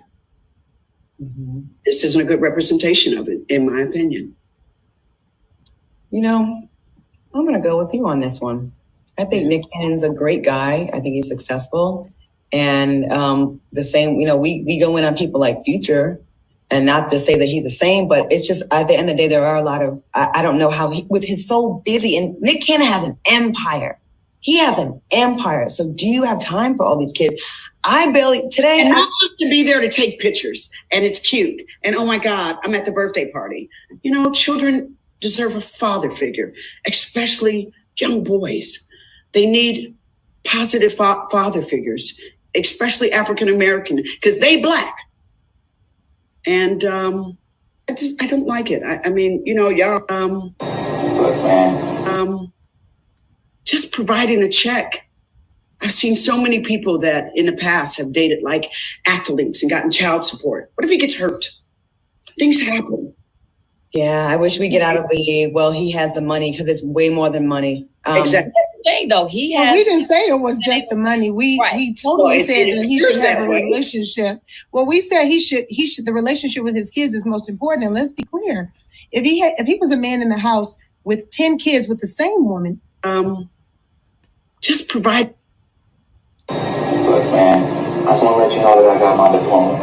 Mm-hmm. This isn't a good representation of it, in my opinion. You know, I'm going to go with you on this one. I think Nick Cannon's a great guy. I think he's successful. And the same, you know, we go in on people like Future, and not to say that he's the same, but it's just at the end of the day, there are a lot of, I don't know how with his so busy, and Nick Cannon has an empire. He has an empire. So do you have time for all these kids? Today. And not just to be there to take pictures and it's cute. And oh my God, I'm at the birthday party. You know, children deserve a father figure, especially young boys. They need positive father figures, especially African-American, because they Black. And I don't like it. I mean, you know, y'all, just providing a check. I've seen so many people that in the past have dated like athletes and gotten child support. What if he gets hurt? Things happen. Yeah, I wish we get out of he has the money, because it's way more than money. Exactly. Thing though, we didn't say it was just the money. We totally said that he should have a relationship. Well, we said he should the relationship with his kids is most important. And let's be clear, if he was a man in the house with 10 kids with the same woman, just provide. Look, man, I just want to let you know that I got my diploma.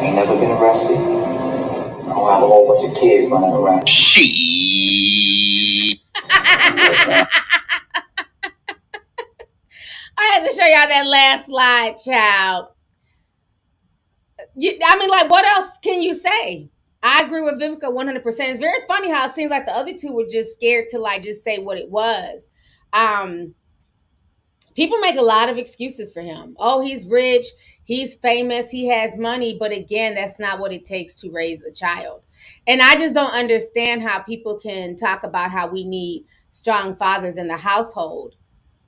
Ain't never been arrested. I don't have a whole bunch of kids running around. I had to show y'all that last slide, child. I mean, like, what else can you say? I agree with Vivica 100%. It's very funny how it seems like the other two were just scared to like just say what it was. People make a lot of excuses for him. Oh, he's rich, he's famous, he has money. But again, that's not what it takes to raise a child. And I just don't understand how people can talk about how we need strong fathers in the household,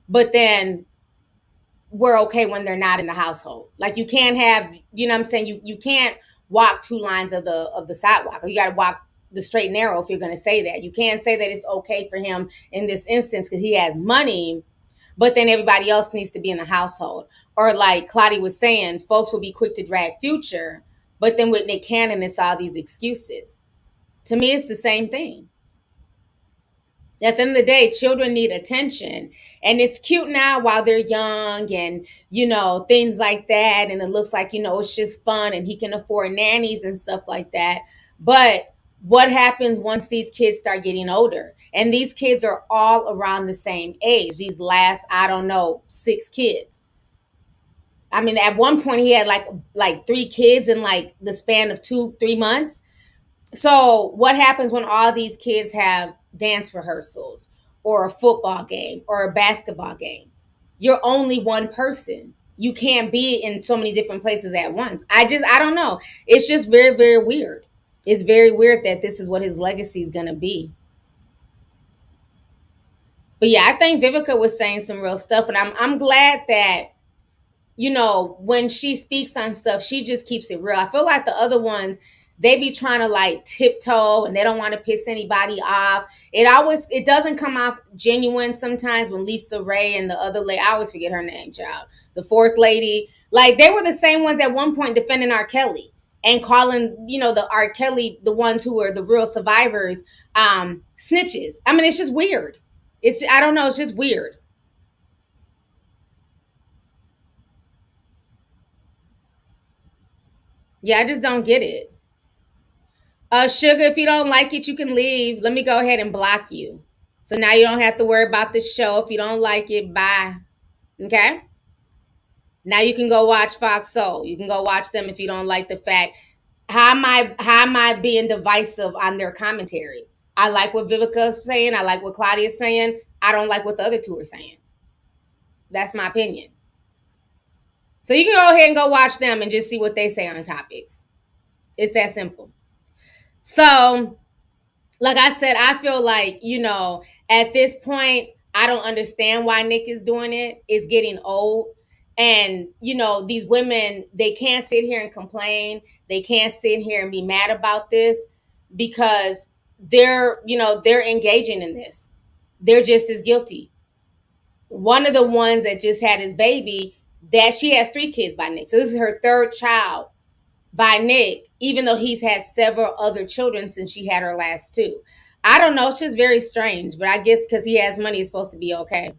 but then we're okay when they're not in the household. Like you can't have, you know what I'm saying? You can't walk 2 lines of the sidewalk. You got to walk the straight and narrow if you're going to say that. You can't say that it's okay for him in this instance because he has money, but then everybody else needs to be in the household. Or like Claudia was saying, folks will be quick to drag Future, but then with Nick Cannon, it's all these excuses. To me, it's the same thing. At the end of the day, children need attention, and it's cute now while they're young and, you know, things like that. And it looks like, you know, it's just fun and he can afford nannies and stuff like that. But what happens once these kids start getting older? And these kids are all around the same age. These last, I don't know, 6 kids. I mean, at one point he had like 3 kids in like the span of 2-3 months. So what happens when all these kids have dance rehearsals or a football game or a basketball game? You're only one person. You can't be in so many different places at once. I don't know. It's just very, very weird. It's very weird that this is what his legacy is going to be. But yeah, I think Vivica was saying some real stuff, and I'm glad that, you know, when she speaks on stuff, she just keeps it real. I feel like the other ones, they be trying to like tiptoe and they don't want to piss anybody off. It doesn't come off genuine sometimes when Lisa Ray and the other lady, I always forget her name, child, the 4th lady, like they were the same ones at one point defending R. Kelly and calling, you know, the R. Kelly, the ones who were the real survivors, snitches. I mean, it's just weird. I don't know. It's just weird. Yeah, I just don't get it. Sugar, if you don't like it, you can leave. Let me go ahead and block you. So now you don't have to worry about the show. If you don't like it, bye. Okay? Now you can go watch Fox Soul. You can go watch them if you don't like the fact. How am I being divisive on their commentary? I like what Vivica's saying. I like what Claudia's saying. I don't like what the other two are saying. That's my opinion. So you can go ahead and go watch them and just see what they say on topics. It's that simple. So, like I said, I feel like, at this point, I don't understand why Nick is doing it. It's getting old. And, these women, they can't sit here and complain. They can't sit here and be mad about this because they're engaging in this. They're just as guilty. One of the ones that just had his baby, that she has 3 kids by Nick. So this is her 3rd child by Nick, even though he's had several other children since she had her last 2. I don't know. It's just very strange. But I guess because he has money, it's supposed to be okay.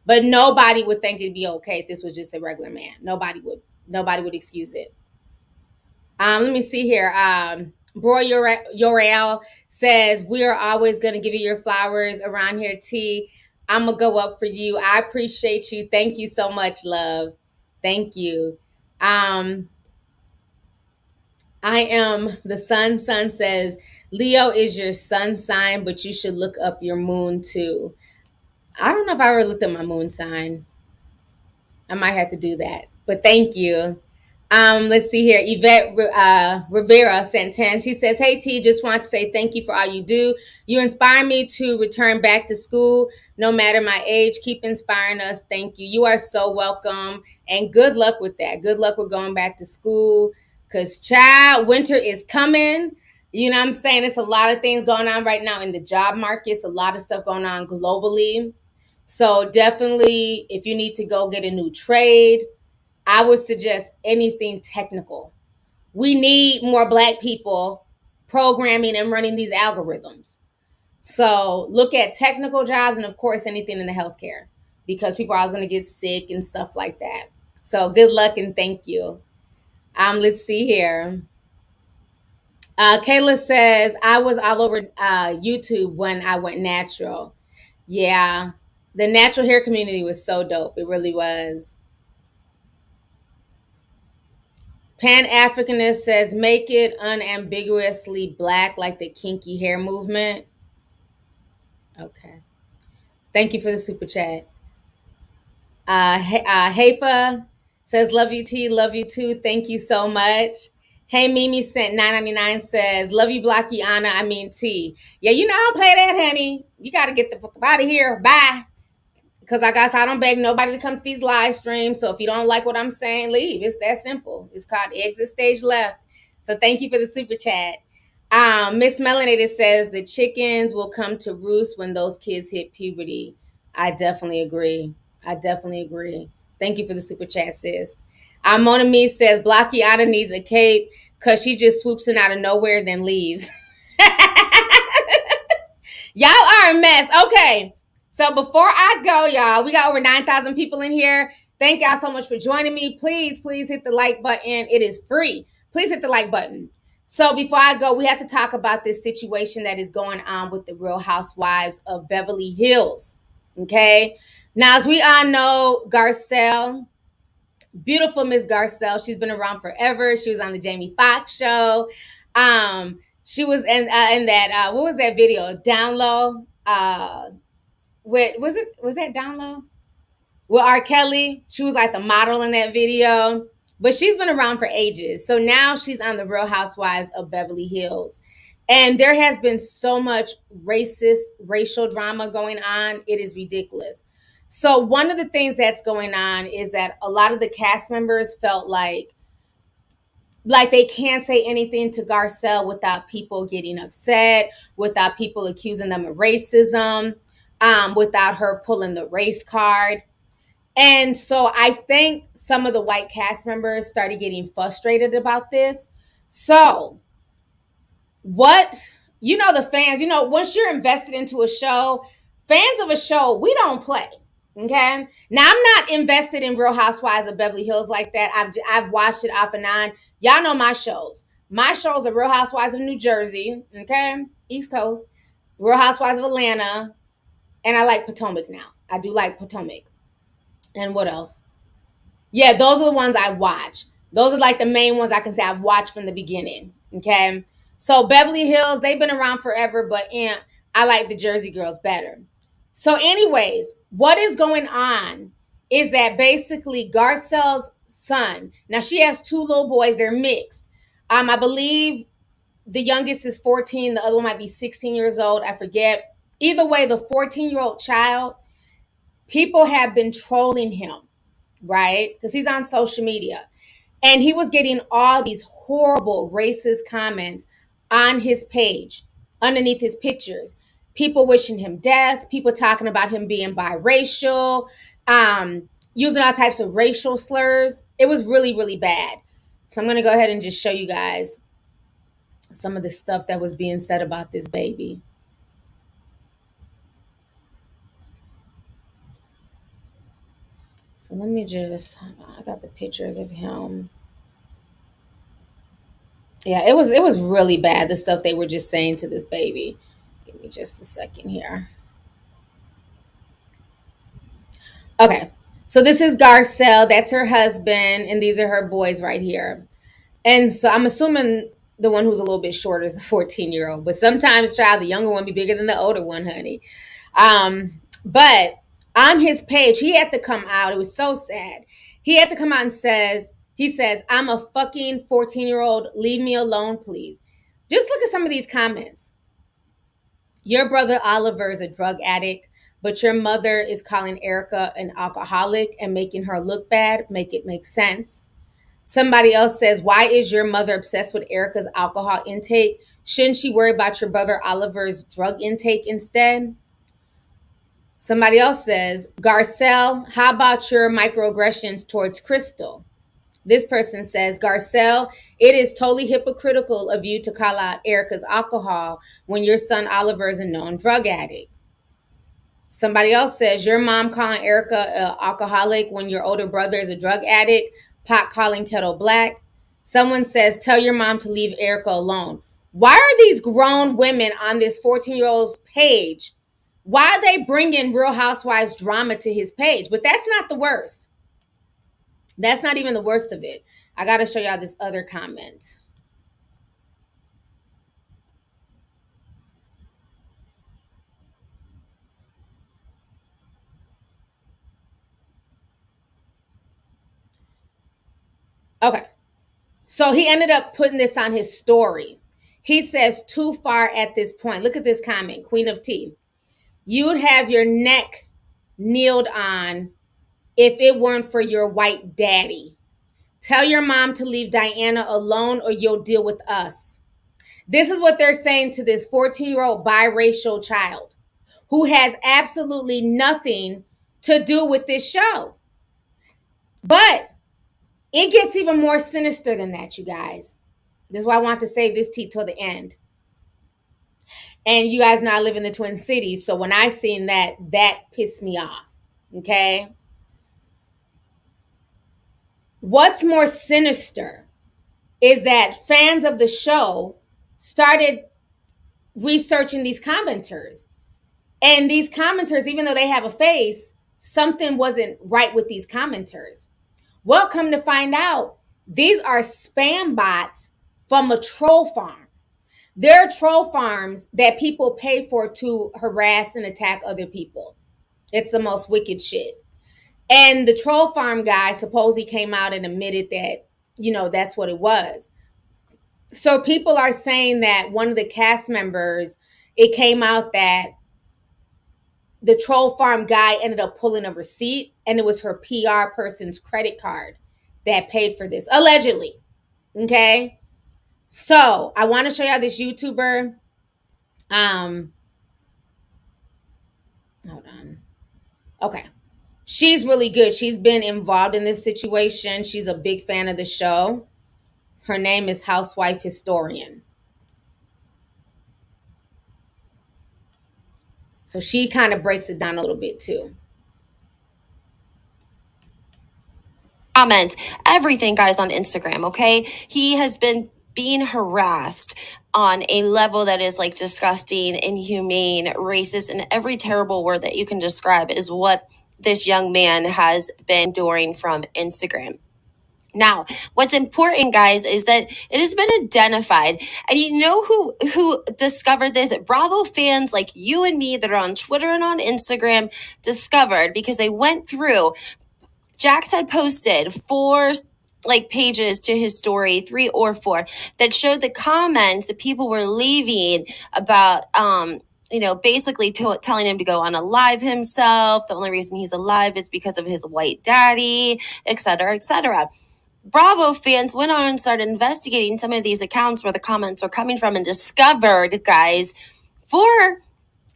But nobody would think it'd be okay if this was just a regular man. Nobody would excuse it. Let me see here. Bro Yorel says, we are always going to give you your flowers around here, T. I'm going to go up for you. I appreciate you. Thank you so much, love. Thank you. I am the sun. Sun says, Leo is your sun sign, but you should look up your moon too. I don't know if I ever looked at my moon sign. I might have to do that. But thank you. Let's see here. Yvette Rivera Santan. She says, hey, T, just want to say thank you for all you do. You inspire me to return back to school, no matter my age. Keep inspiring us. Thank you. You are so welcome. And good luck with that. Good luck with going back to school because, child, winter is coming. You know what I'm saying? It's a lot of things going on right now in the job markets, a lot of stuff going on globally. So definitely, if you need to go get a new trade, I would suggest anything technical. We need more Black people programming and running these algorithms. So look at technical jobs and, of course, anything in the healthcare because people are always going to get sick and stuff like that. So good luck and thank you. Let's see here. Kayla says, I was all over YouTube when I went natural. Yeah, the natural hair community was so dope. It really was. Pan-Africanist says, make it unambiguously Black like the kinky hair movement. Okay. Thank you for the super chat. Haifa says, love you, T. Love you, too. Thank you so much. Hey, Mimi sent $9.99 says, love you, Blockiana. I mean, T. Yeah, I don't play that, honey. You got to get the fuck out of here. Bye. Because I don't beg nobody to come to these live streams. So if you don't like what I'm saying, leave. It's that simple. It's called exit stage left. So thank you for the super chat. Miss Melanated says the chickens will come to roost when those kids hit puberty. I definitely agree. Thank you for the super chat, sis. Mona Me says Blockiana needs a cape because she just swoops in out of nowhere, then leaves. Y'all are a mess. Okay. So before I go, y'all, we got over 9,000 people in here. Thank y'all so much for joining me. Please hit the like button. It is free. Please hit the like button. So before I go, we have to talk about this situation that is going on with the Real Housewives of Beverly Hills. Okay. Now, as we all know, Garcelle, beautiful Miss Garcelle, she's been around forever. She was on the Jamie Foxx show. She was in that, what was that video? Down Low. Was that Down Low? With R. Kelly. She was like the model in that video. But she's been around for ages. So now she's on the Real Housewives of Beverly Hills. And there has been so much racial drama going on. It is ridiculous. So one of the things that's going on is that a lot of the cast members felt like they can't say anything to Garcelle without people getting upset, without people accusing them of racism, without her pulling the race card. And so I think some of the white cast members started getting frustrated about this. So the fans, once you're invested into a show, fans of a show, we don't play. Okay. Now I'm not invested in Real Housewives of Beverly Hills like that. I've watched it off and on. Y'all know my shows. My shows are Real Housewives of New Jersey. Okay. East Coast, Real Housewives of Atlanta. And I like Potomac now. I do like Potomac. And what else? Yeah, those are the ones I watch. Those are like the main ones I can say I've watched from the beginning. Okay. So Beverly Hills, they've been around forever, but I like the Jersey Girls better. So, anyways, what is going on is that basically Garcelle's son, now she has two little boys, they're mixed. I believe the youngest is 14, the other one might be 16 years old. I forget. Either way, the 14-year-old child, people have been trolling him, right? Because he's on social media. And he was getting all these horrible racist comments on his page, underneath his pictures. People wishing him death, people talking about him being biracial, using all types of racial slurs. It was really, really bad. So I'm going to go ahead and just show you guys some of the stuff that was being said about this baby. So let me I got the pictures of him. Yeah, it was really bad, the stuff they were just saying to this baby. Give me just a second here. Okay, so this is Garcelle. That's her husband, and these are her boys right here. And so I'm assuming the one who's a little bit shorter is the 14-year-old. But sometimes, child, the younger one be bigger than the older one, honey. But on his page, he had to come out. It was so sad. He had to come out and he says, I'm a fucking 14-year-old. Leave me alone, please. Just look at some of these comments. Your brother Oliver is a drug addict, but your mother is calling Erica an alcoholic and making her look bad. Make it make sense. Somebody else says, why is your mother obsessed with Erica's alcohol intake? Shouldn't she worry about your brother Oliver's drug intake instead? Somebody else says, Garcelle, how about your microaggressions towards Crystal? This person says, Garcelle, it is totally hypocritical of you to call out Erica's alcohol when your son Oliver is a known drug addict. Somebody else says, your mom calling Erica an alcoholic when your older brother is a drug addict, pot calling kettle black. Someone says, tell your mom to leave Erica alone. Why are these grown women on this 14-year-old's page? Why are they bringing Real Housewives drama to his page? But that's not the worst. That's not even the worst of it. I got to show y'all this other comment. Okay. So he ended up putting this on his story. He says, too far at this point. Look at this comment, Queen of Tea. You'd have your neck kneeled on if it weren't for your white daddy. Tell your mom to leave Diana alone or you'll deal with us. This is what they're saying to this 14-year-old biracial child who has absolutely nothing to do with this show. But it gets even more sinister than that, you guys. This is why I want to save this tea till the end. And you guys know I live in the Twin Cities, so when I seen that pissed me off, okay? What's more sinister is that fans of the show started researching these commenters. And these commenters, even though they have a face, something wasn't right with these commenters. Well, come to find out, these are spam bots from a troll farm. There are troll farms that people pay for to harass and attack other people. It's the most wicked shit. And the troll farm guy supposedly came out and admitted that, that's what it was. So people are saying that one of the cast members, it came out that the troll farm guy ended up pulling a receipt and it was her PR person's credit card that paid for this, allegedly. Okay. So I want to show y'all this YouTuber. Hold on. Okay. She's really good. She's been involved in this situation. She's a big fan of the show. Her name is Housewife Historian. So she kind of breaks it down a little bit too. Comments, everything, guys, on Instagram, okay? He has been being harassed on a level that is like disgusting, inhumane, racist, and every terrible word that you can describe is what this young man has been enduring from Instagram. Now, what's important, guys, is that it has been identified. And you know who discovered this? Bravo fans like you and me that are on Twitter and on Instagram discovered, because they went through. Jax had posted 4 pages to his story, 3 or 4, that showed the comments that people were leaving about basically telling him to go on a live himself. The only reason he's alive is because of his white daddy, et cetera, et cetera. Bravo fans went on and started investigating some of these accounts where the comments are coming from, and discovered, guys, 4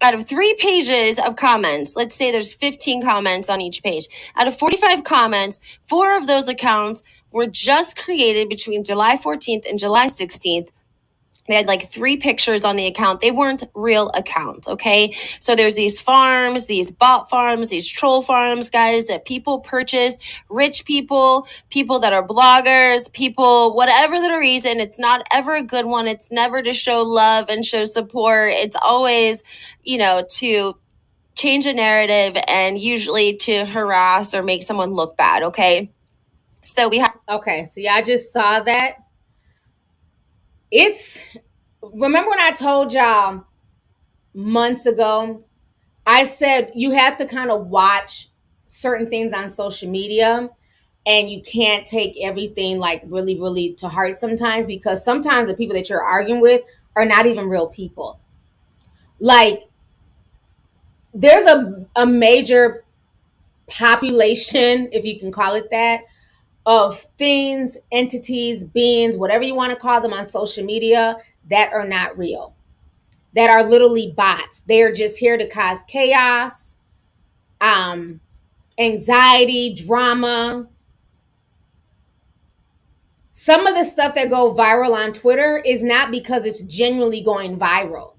out of 3 pages of comments. Let's say there's 15 comments on each page. Out of 45 comments, 4 of those accounts were just created between July 14th and July 16th. They had 3 pictures on the account. They weren't real accounts, okay? So there's these farms, these bot farms, these troll farms, guys, that people purchase, rich people, people that are bloggers, people, whatever the reason. It's not ever a good one. It's never to show love and show support. It's always, to change a narrative and usually to harass or make someone look bad, okay? So we have... Okay, so y'all just saw that. Remember when I told y'all months ago, I said you have to kind of watch certain things on social media, and you can't take everything really, really to heart sometimes, because sometimes the people that you're arguing with are not even real people. There's a major population, if you can call it that, of things, entities, beings, whatever you want to call them on social media, that are not real, that are literally bots. They are just here to cause chaos, anxiety, drama. Some of the stuff that go viral on Twitter is not because it's genuinely going viral.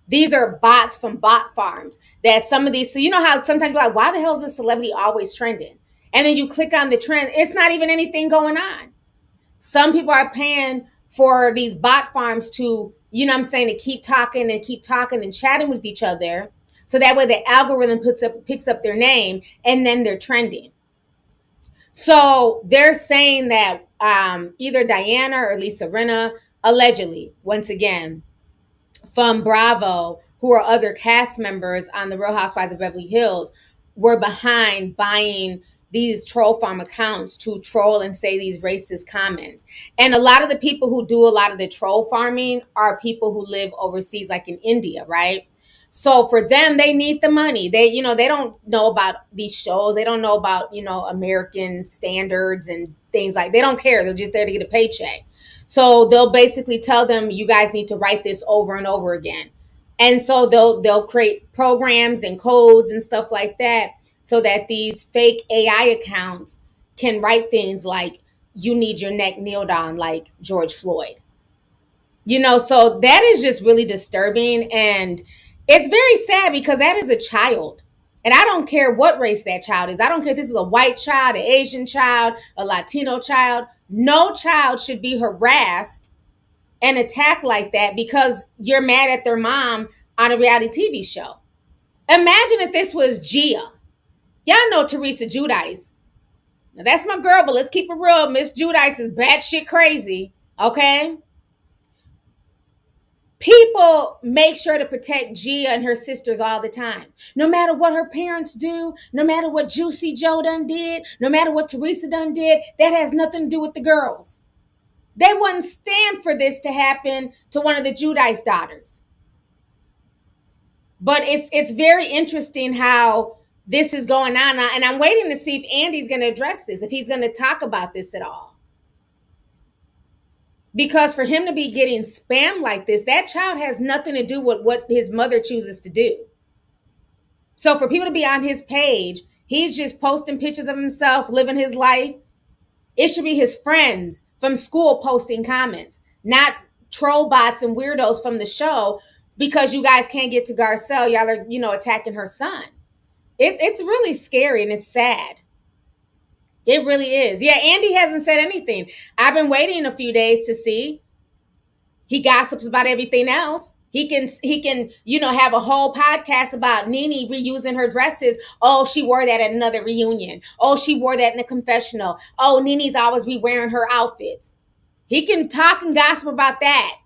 These are bots from bot farms that some of these, so you know how sometimes you're like, why the hell is this celebrity always trending? And then you click on the trend, it's not even anything going on. Some people are paying for these bot farms to, to keep talking and chatting with each other. So that way the algorithm picks up their name, and then they're trending. So they're saying that either Diana or Lisa Rinna, allegedly, once again, from Bravo, who are other cast members on The Real Housewives of Beverly Hills, were behind buying these troll farm accounts to troll and say these racist comments. And a lot of the people who do a lot of the troll farming are people who live overseas, like in India, right? So for them, they need the money. They don't know about these shows. They don't know about, American standards and things they don't care. They're just there to get a paycheck. So they'll basically tell them, you guys need to write this over and over again. And so they'll create programs and codes and stuff like that, so that these fake AI accounts can write things like, you need your neck kneeled on like George Floyd. So that is just really disturbing. And it's very sad, because that is a child. And I don't care what race that child is. I don't care if this is a white child, an Asian child, a Latino child. No child should be harassed and attacked like that because you're mad at their mom on a reality TV show. Imagine if this was Gia. Y'all know Teresa Giudice. Now that's my girl, but let's keep it real. Miss Giudice is batshit crazy, okay? People make sure to protect Gia and her sisters all the time. No matter what her parents do, no matter what Juicy Joe done did, no matter what Teresa done did, that has nothing to do with the girls. They wouldn't stand for this to happen to one of the Giudice daughters. But it's very interesting how this is going on. And I'm waiting to see if Andy's going to address this, if he's going to talk about this at all. Because for him to be getting spammed like this, that child has nothing to do with what his mother chooses to do. So for people to be on his page, he's just posting pictures of himself, living his life. It should be his friends from school posting comments, not troll bots and weirdos from the show, because you guys can't get to Garcelle. Y'all are, attacking her son. It's really scary, and it's sad. It really is. Yeah, Andy hasn't said anything. I've been waiting a few days to see. He gossips about everything else. He can, have a whole podcast about Nene reusing her dresses. Oh, she wore that at another reunion. Oh, she wore that in a confessional. Oh, Nene's always re-wearing her outfits. He can talk and gossip about that.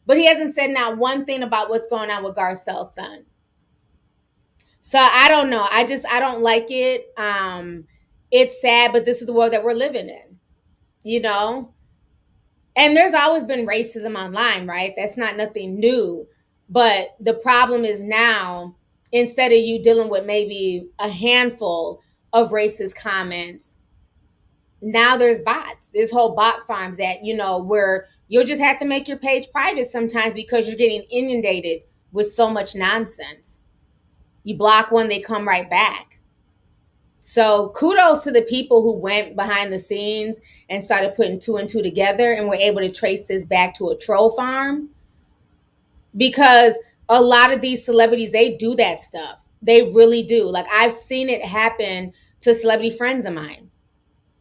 But he hasn't said not one thing about what's going on with Garcelle Son. So I don't know. I don't like it. It's sad, but this is the world that we're living in, And there's always been racism online, right? That's not nothing new. But the problem is now, instead of you dealing with maybe a handful of racist comments, now there's bots. There's whole bot farms that, where you'll just have to make your page private sometimes because you're getting inundated with so much nonsense. You block one, they come right back. So kudos to the people who went behind the scenes and started putting 2 and 2 together and were able to trace this back to a troll farm. Because a lot of these celebrities, they do that stuff. They really do. Like, I've seen it happen to celebrity friends of mine,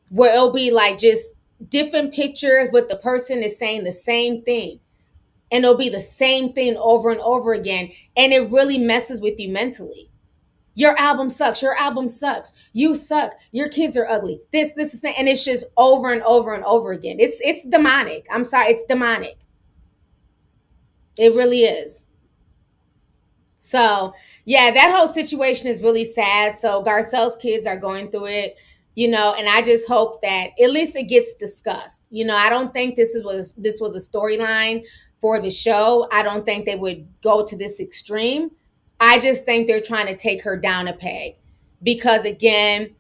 where it'll be like just different pictures, but the person is saying the same thing. And it'll be the same thing over and over again. And it really messes with you mentally. Your album sucks. Your album sucks. You suck. Your kids are ugly. This is thing. And it's just over and over and over again. It's demonic. I'm sorry. It's demonic. It really is. So, yeah, that whole situation is really sad. So Garcelle's kids are going through it, and I just hope that at least it gets discussed. I don't think this was a storyline for the show. I don't think they would go to this extreme. I just think they're trying to take her down a peg because, again,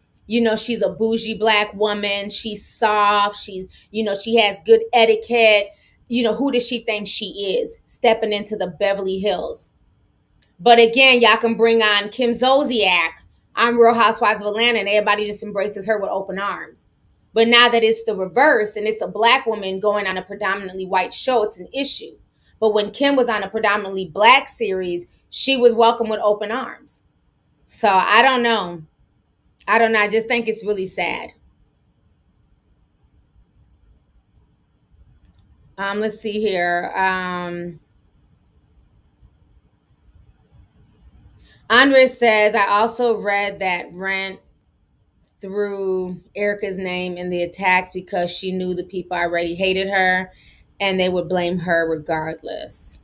she's a bougie Black woman. She's soft. She's, she has good etiquette. Who does she think she is stepping into the Beverly Hills? But again, y'all can bring on Kim Zolciak on Real Housewives of Atlanta and everybody just embraces her with open arms. But now that it's the reverse and it's a Black woman going on a predominantly white show, it's an issue. But when Kim was on a predominantly Black series, she was welcomed with open arms. So I don't know. I just think it's really sad. Let's see here. Andres says, I also read that Rent threw Erica's name in the attacks because she knew the people already hated her and they would blame her regardless.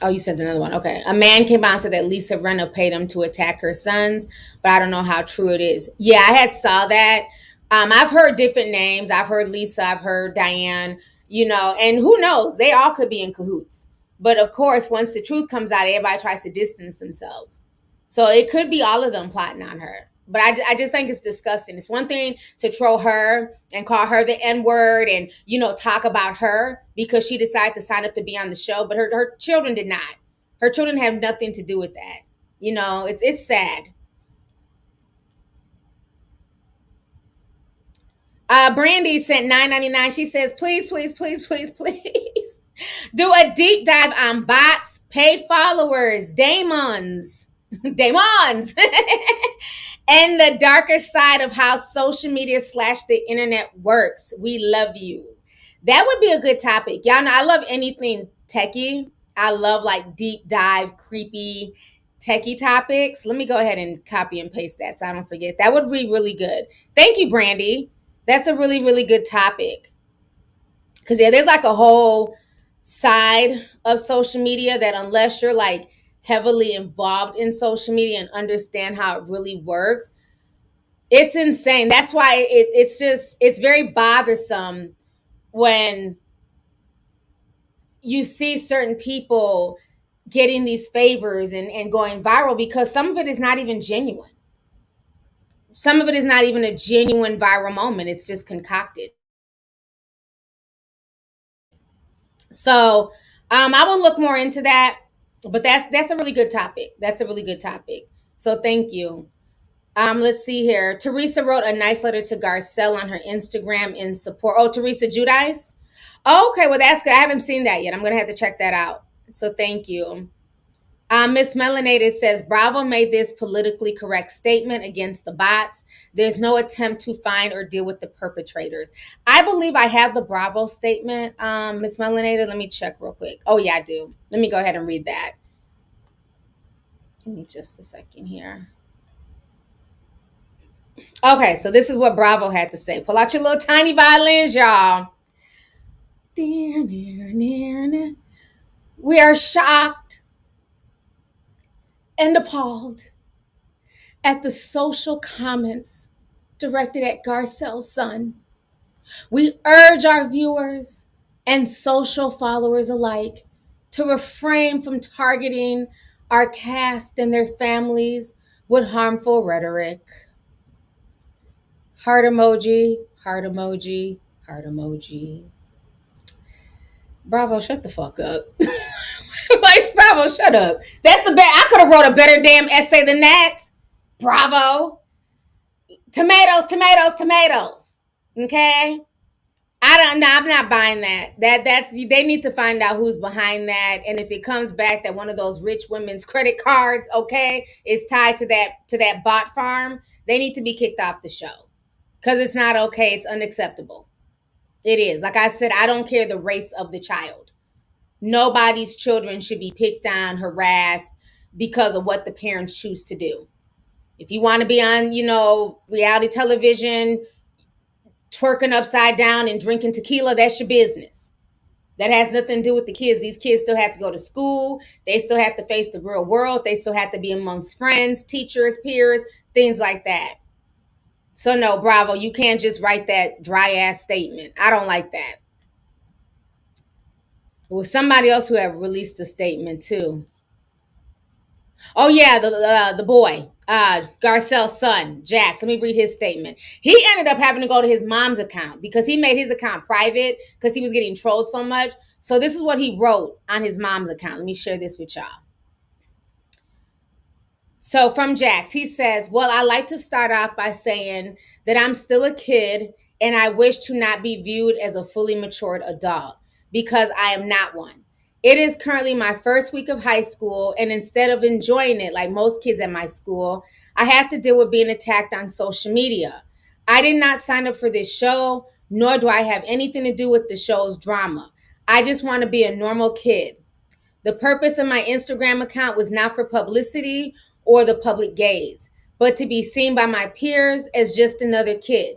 Oh, you sent another one. Okay. A man came out and said that Lisa Rinna paid him to attack her sons, but I don't know how true it is. Yeah, I had saw that. I've heard different names. I've heard Lisa. I've heard Diane, and who knows? They all could be in cahoots. But of course, once the truth comes out, everybody tries to distance themselves. So it could be all of them plotting on her. But I just think it's disgusting. It's one thing to troll her and call her the N-word and, talk about her because she decided to sign up to be on the show. But her children did not. Her children have nothing to do with that. It's sad. Brandy sent $9.99. She says, please, please, please, please, please do a deep dive on bots, paid followers, daemons, and the darker side of how social media / the internet works. We love you. That would be a good topic. Y'all know I love anything techie. I love like deep dive, creepy, techie topics. Let me go ahead and copy and paste that so I don't forget. That would be really good. Thank you, Brandy. That's a really, really good topic. Because, yeah, there's like a whole side of social media that unless you're like heavily involved in social media and understand how it really works, it's insane. That's why it's very bothersome when you see certain people getting these favors and going viral because some of it is not even genuine. Some of it is not even a genuine viral moment. It's just concocted. So I will look more into that, but that's a really good topic. That's a really good topic. So thank you. Let's see here. Teresa wrote a nice letter to Garcelle on her Instagram in support. Oh, Teresa Judice. Oh, okay, well, that's good. I haven't seen that yet. I'm going to have to check that out. So thank you. Miss Melanated says, Bravo made this politically correct statement against the bots. There's no attempt to find or deal with the perpetrators. I believe I have the Bravo statement, Miss Melanated. Let me check real quick. Oh, yeah, I do. Let me go ahead and read that. Give me just a second here. Okay, so this is what Bravo had to say. Pull out your little tiny violins, y'all. We are shocked and appalled at the social comments directed at Garcelle Son. We urge our viewers and social followers alike to refrain from targeting our cast and their families with harmful rhetoric. Heart emoji, heart emoji, heart emoji. Bravo, shut the fuck up. Like, Bravo, shut up. That's the best. I could have wrote a better damn essay than that. Bravo. Tomatoes, tomatoes, tomatoes. Okay? I'm not buying that. That's they need to find out who's behind that. And if it comes back that one of those rich women's credit cards, okay, is tied to that bot farm, they need to be kicked off the show. Because it's not okay. It's unacceptable. It is. Like I said, I don't care the race of the child. Nobody's children should be picked on, harassed because of what the parents choose to do. If you want to be on, reality television, twerking upside down and drinking tequila, that's your business. That has nothing to do with the kids. These kids still have to go to school. They still have to face the real world. They still have to be amongst friends, teachers, peers, things like that. So no, Bravo, you can't just write that dry ass statement. I don't like that. It was somebody else who had released a statement too. Oh yeah, the boy, Garcelle's son, Jax. Let me read his statement. He ended up having to go to his mom's account because he made his account private because he was getting trolled so much. So this is what he wrote on his mom's account. Let me share this with y'all. So from Jax, he says, well, I like to start off by saying that I'm still a kid and I wish to not be viewed as a fully matured adult because I am not one. It is currently my first week of high school, and instead of enjoying it like most kids at my school, I have to deal with being attacked on social media. I did not sign up for this show, nor do I have anything to do with the show's drama. I just want to be a normal kid. The purpose of my Instagram account was not for publicity or the public gaze, but to be seen by my peers as just another kid.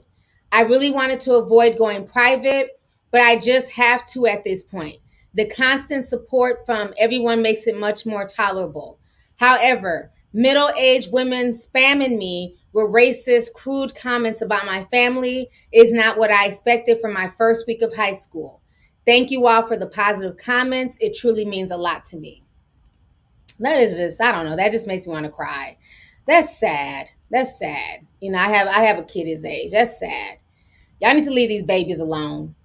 I really wanted to avoid going private, but I just have to at this point. The constant support from everyone makes it much more tolerable. However, middle-aged women spamming me with racist, crude comments about my family is not what I expected from my first week of high school. Thank you all for the positive comments. It truly means a lot to me. That is just, I don't know, that just makes me want to cry. That's sad. That's sad. I have a kid his age. That's sad. Y'all need to leave these babies alone.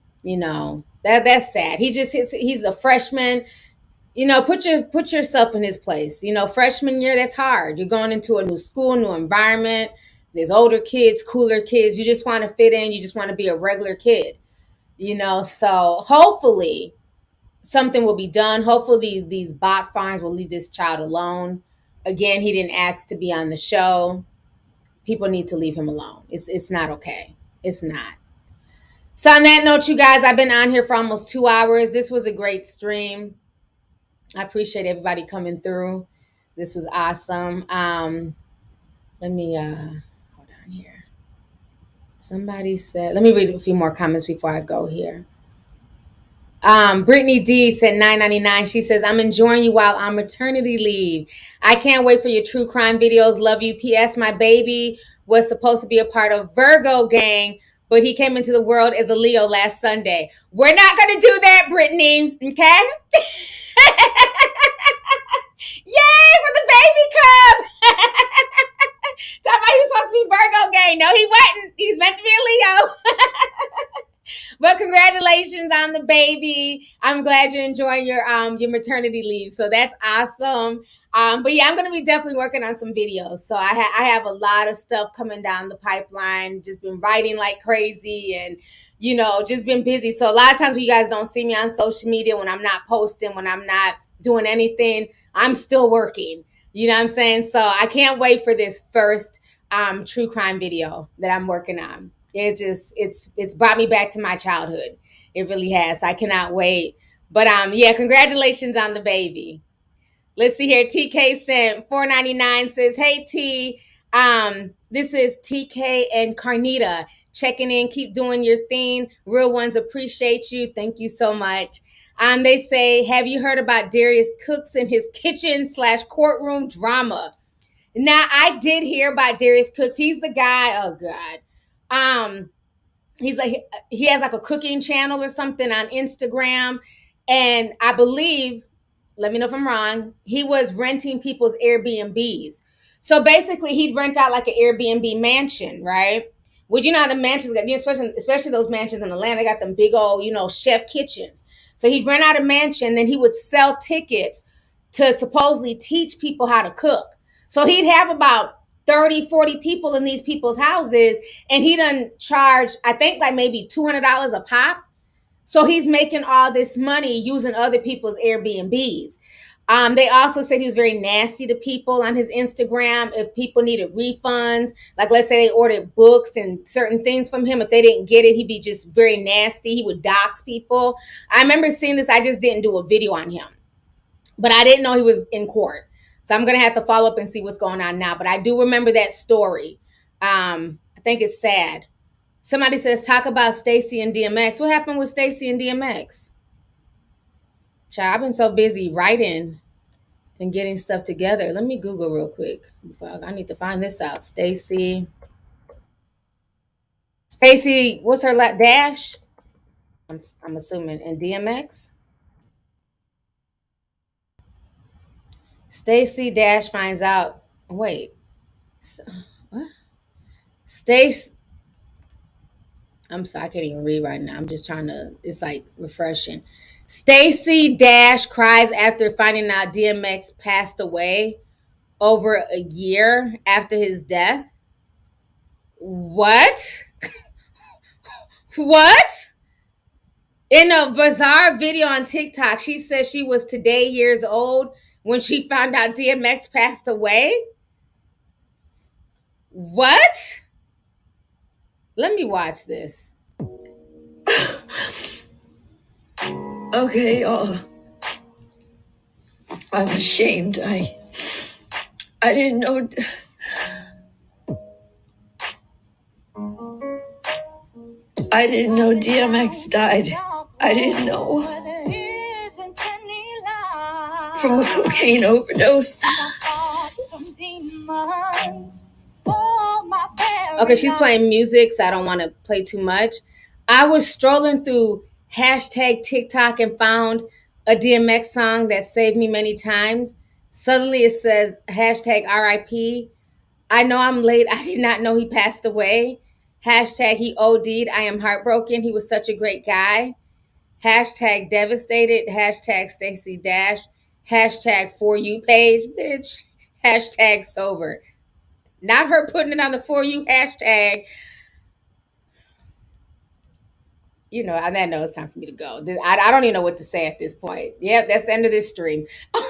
That's sad. He's a freshman. Put yourself in his place. Freshman year, that's hard. You're going into a new school, new environment. There's older kids, cooler kids. You just want to fit in. You just want to be a regular kid. So hopefully something will be done. Hopefully these bot farms will leave this child alone. Again, he didn't ask to be on the show. People need to leave him alone. It's not okay. It's not. So on that note, you guys, I've been on here for almost 2 hours. This was a great stream. I appreciate everybody coming through. This was awesome. Let me hold on here. Somebody said, let me read a few more comments before I go here. Brittany D said $9.99. She says, I'm enjoying you while on maternity leave. I can't wait for your true crime videos. Love you. P.S. My baby was supposed to be a part of Virgo gang, but he came into the world as a Leo last Sunday. We're not going to do that, Brittany. Okay? Yay for the baby cub. Talking about he was supposed to be Virgo gang. No, he wasn't. He was meant to be a Leo. But congratulations on the baby. I'm glad you're enjoying your maternity leave. So that's awesome. But yeah, I'm going to be definitely working on some videos. So I have a lot of stuff coming down the pipeline. Just been writing like crazy and, just been busy. So a lot of times when you guys don't see me on social media, when I'm not posting, when I'm not doing anything. I'm still working. You know what I'm saying? So I can't wait for this first true crime video that I'm working on. It's brought me back to my childhood. It really has. I cannot wait. But yeah, congratulations on the baby. Let's see here. TK sent $4.99, says, "Hey T, this is TK and Carnita checking in. Keep doing your thing. Real ones appreciate you. Thank you so much." They say, "Have you heard about Darius Cooks and his kitchen/courtroom drama?" Now, I did hear about Darius Cooks. He's the guy. Oh God. He's like, he has like a cooking channel or something on Instagram, and I believe, let me know if I'm wrong, he was renting people's Airbnbs. So basically, he'd rent out like an Airbnb mansion, right? Which, you know how the mansions got, especially those mansions in Atlanta, they got them big old, chef kitchens. So he'd rent out a mansion, then he would sell tickets to supposedly teach people how to cook. So he'd have about 30, 40 people in these people's houses, and he done charge, I think, like maybe $200 a pop. So he's making all this money using other people's Airbnbs. They also said he was very nasty to people on his Instagram. If people needed refunds, like let's say they ordered books and certain things from him, if they didn't get it, he'd be just very nasty. He would dox people. I remember seeing this. I just didn't do a video on him, but I didn't know he was in court. So I'm going to have to follow up and see what's going on now. But I do remember that story. I think it's sad. Somebody says, talk about Stacey and DMX. What happened with Stacey and DMX? Child, I've been so busy writing and getting stuff together. Let me Google real quick. I need to find this out. Stacey, what's her dash? I'm assuming. And DMX? Stacey Dash finds out. Wait. What? Stacey. I'm sorry, I can't even read right now. I'm just trying to, it's like refreshing. Stacey Dash cries after finding out DMX passed away over a year after his death. What? What? In a bizarre video on TikTok, she says she was today years old when she found out DMX passed away. What? Let me watch this. Okay, y'all. I'm ashamed. I didn't know. I didn't know DMX died. I didn't know. From a cocaine overdose. Okay, she's playing music, so I don't want to play too much. I was strolling through hashtag TikTok and found a DMX song that saved me many times. Suddenly it says hashtag RIP. I know I'm late. I did not know he passed away. Hashtag he OD'd. I am heartbroken. He was such a great guy. Hashtag devastated. Hashtag Stacey Dash. Hashtag For You page, bitch. Hashtag sober. Not her putting it on the For You hashtag. You know, I know it's time for me to go. I don't even know what to say at this point. Yep, that's the end of this stream. What?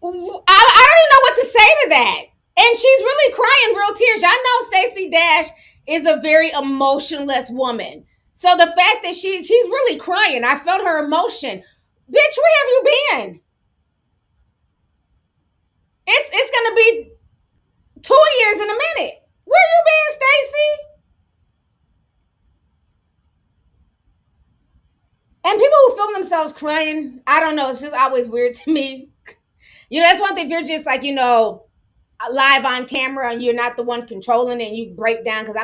I don't even know what to say to that. And she's really crying real tears. Y'all know Stacey Dash is a very emotionless woman. So the fact that she's really crying, I felt her emotion. Bitch, where have you been? It's gonna be 2 years in a minute. Where you been, Stacey? And people who film themselves crying, I don't know. It's just always weird to me. You know, that's one thing if you're just like, live on camera and you're not the one controlling it and you break down. Because I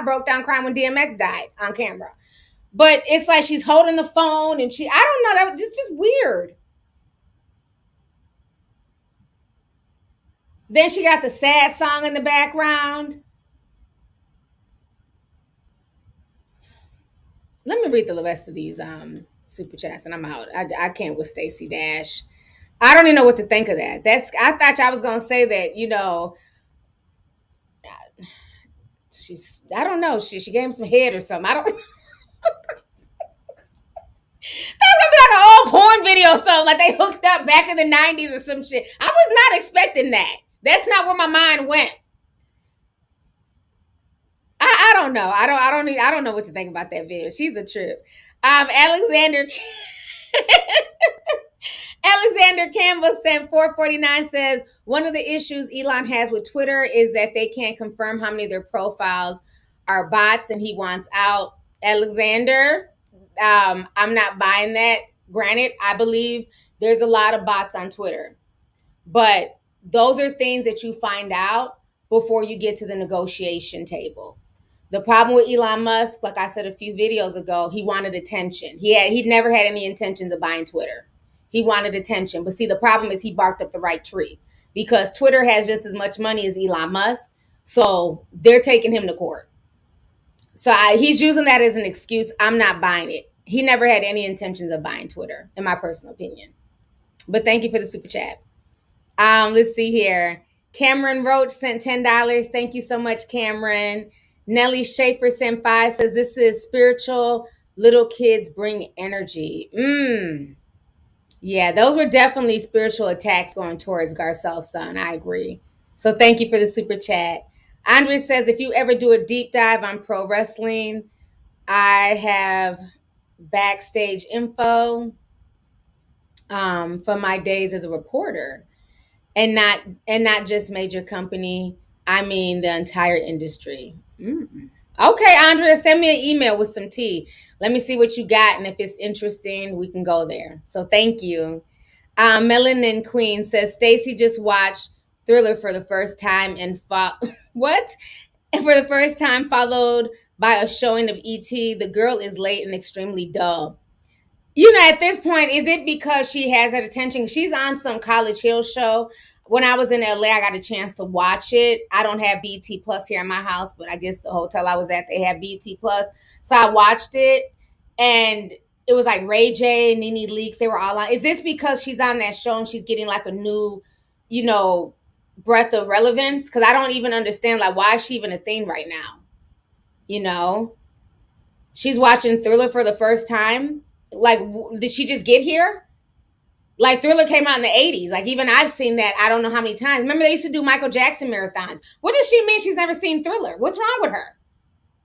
broke down crying when DMX died on camera. But it's like she's holding the phone and I don't know, that was just weird. Then she got the sad song in the background. Let me read the rest of these super chats and I'm out. I can't with Stacey Dash. I don't even know what to think of that. I thought y'all was gonna say that, I don't know. She gave him some head or something. I don't. That's video, so like they hooked up back in the 90s or some shit. I was not expecting that. That's not where my mind went. I don't know. I don't know what to think about that video. She's a trip. Alexander Campbell sent 449 says one of the issues Elon has with Twitter is that they can't confirm how many of their profiles are bots, and he wants out. Alexander, I'm not buying that. Granted, I believe there's a lot of bots on Twitter, but those are things that you find out before you get to the negotiation table. The problem with Elon Musk, like I said a few videos ago, he wanted attention. He'd never had any intentions of buying Twitter. He wanted attention. But see, the problem is he barked up the right tree because Twitter has just as much money as Elon Musk. So they're taking him to court. So he's using that as an excuse. I'm not buying it. He never had any intentions of buying Twitter, in my personal opinion. But thank you for the super chat. Let's see here. Cameron Roach sent $10. Thank you so much, Cameron. Nellie Schaefer sent 5, says this is spiritual. Little kids bring energy. Yeah, those were definitely spiritual attacks going towards Garcelle Son. I agree. So thank you for the super chat. Andre says, if you ever do a deep dive on pro wrestling, I have backstage info from my days as a reporter, and not just major company. I mean the entire industry. Okay, Andrea, send me an email with some tea. Let me see what you got, and if it's interesting, we can go there. So thank you. Melanin Queen says, Stacy just watched Thriller for the first time and what? And for the first time, followed by a showing of E.T. The girl is late and extremely dull. You know, at this point, is it because she has that attention? She's on some College Hill show. When I was in LA, I got a chance to watch it. I don't have BT Plus here in my house, but I guess the hotel I was at, they had BT Plus. So I watched it, and it was like Ray J, Nene Leakes, they were all on. Is this because she's on that show and she's getting like a new, breath of relevance? Because I don't even understand, like, why is she even a thing right now? She's watching Thriller for the first time. Like, did she just get here? Like, Thriller came out in the 80s. Like, even I've seen that I don't know how many times. Remember, they used to do Michael Jackson marathons. What does she mean she's never seen Thriller? What's wrong with her?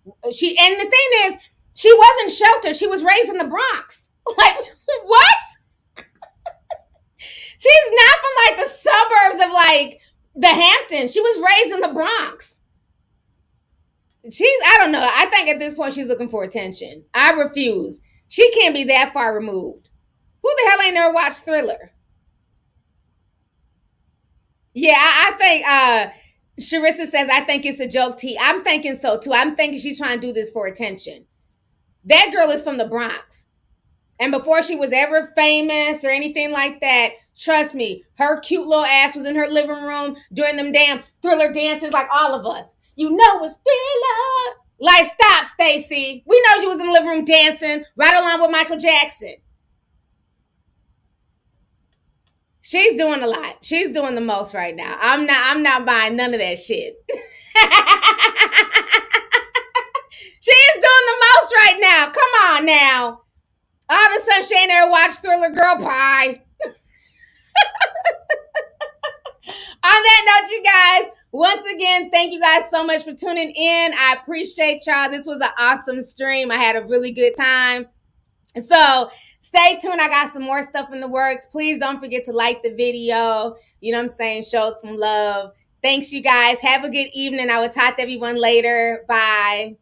And the thing is, she wasn't sheltered. She was raised in the Bronx. Like, what? She's not from, like, the suburbs of, like, the Hamptons. She was raised in the Bronx. I don't know. I think at this point she's looking for attention. I refuse. She can't be that far removed. Who the hell ain't never watched Thriller? Yeah, I think Sharissa says, I think it's a joke, T. I'm thinking so, too. I'm thinking she's trying to do this for attention. That girl is from the Bronx. And before she was ever famous or anything like that, trust me, her cute little ass was in her living room doing them damn Thriller dances like all of us. You know it's Thriller. Like, stop, Stacy. We know she was in the living room dancing right along with Michael Jackson. She's doing a lot. She's doing the most right now. I'm not buying none of that shit. She is doing the most right now. Come on now. All of a sudden, she ain't ever watched Thriller. Girl, pie. On that note, you guys, once again, thank you guys so much for tuning in. I appreciate y'all. This was an awesome stream. I had a really good time. So stay tuned. I got some more stuff in the works. Please don't forget to like the video. You know what I'm saying? Show it some love. Thanks, you guys. Have a good evening. I will talk to everyone later. Bye.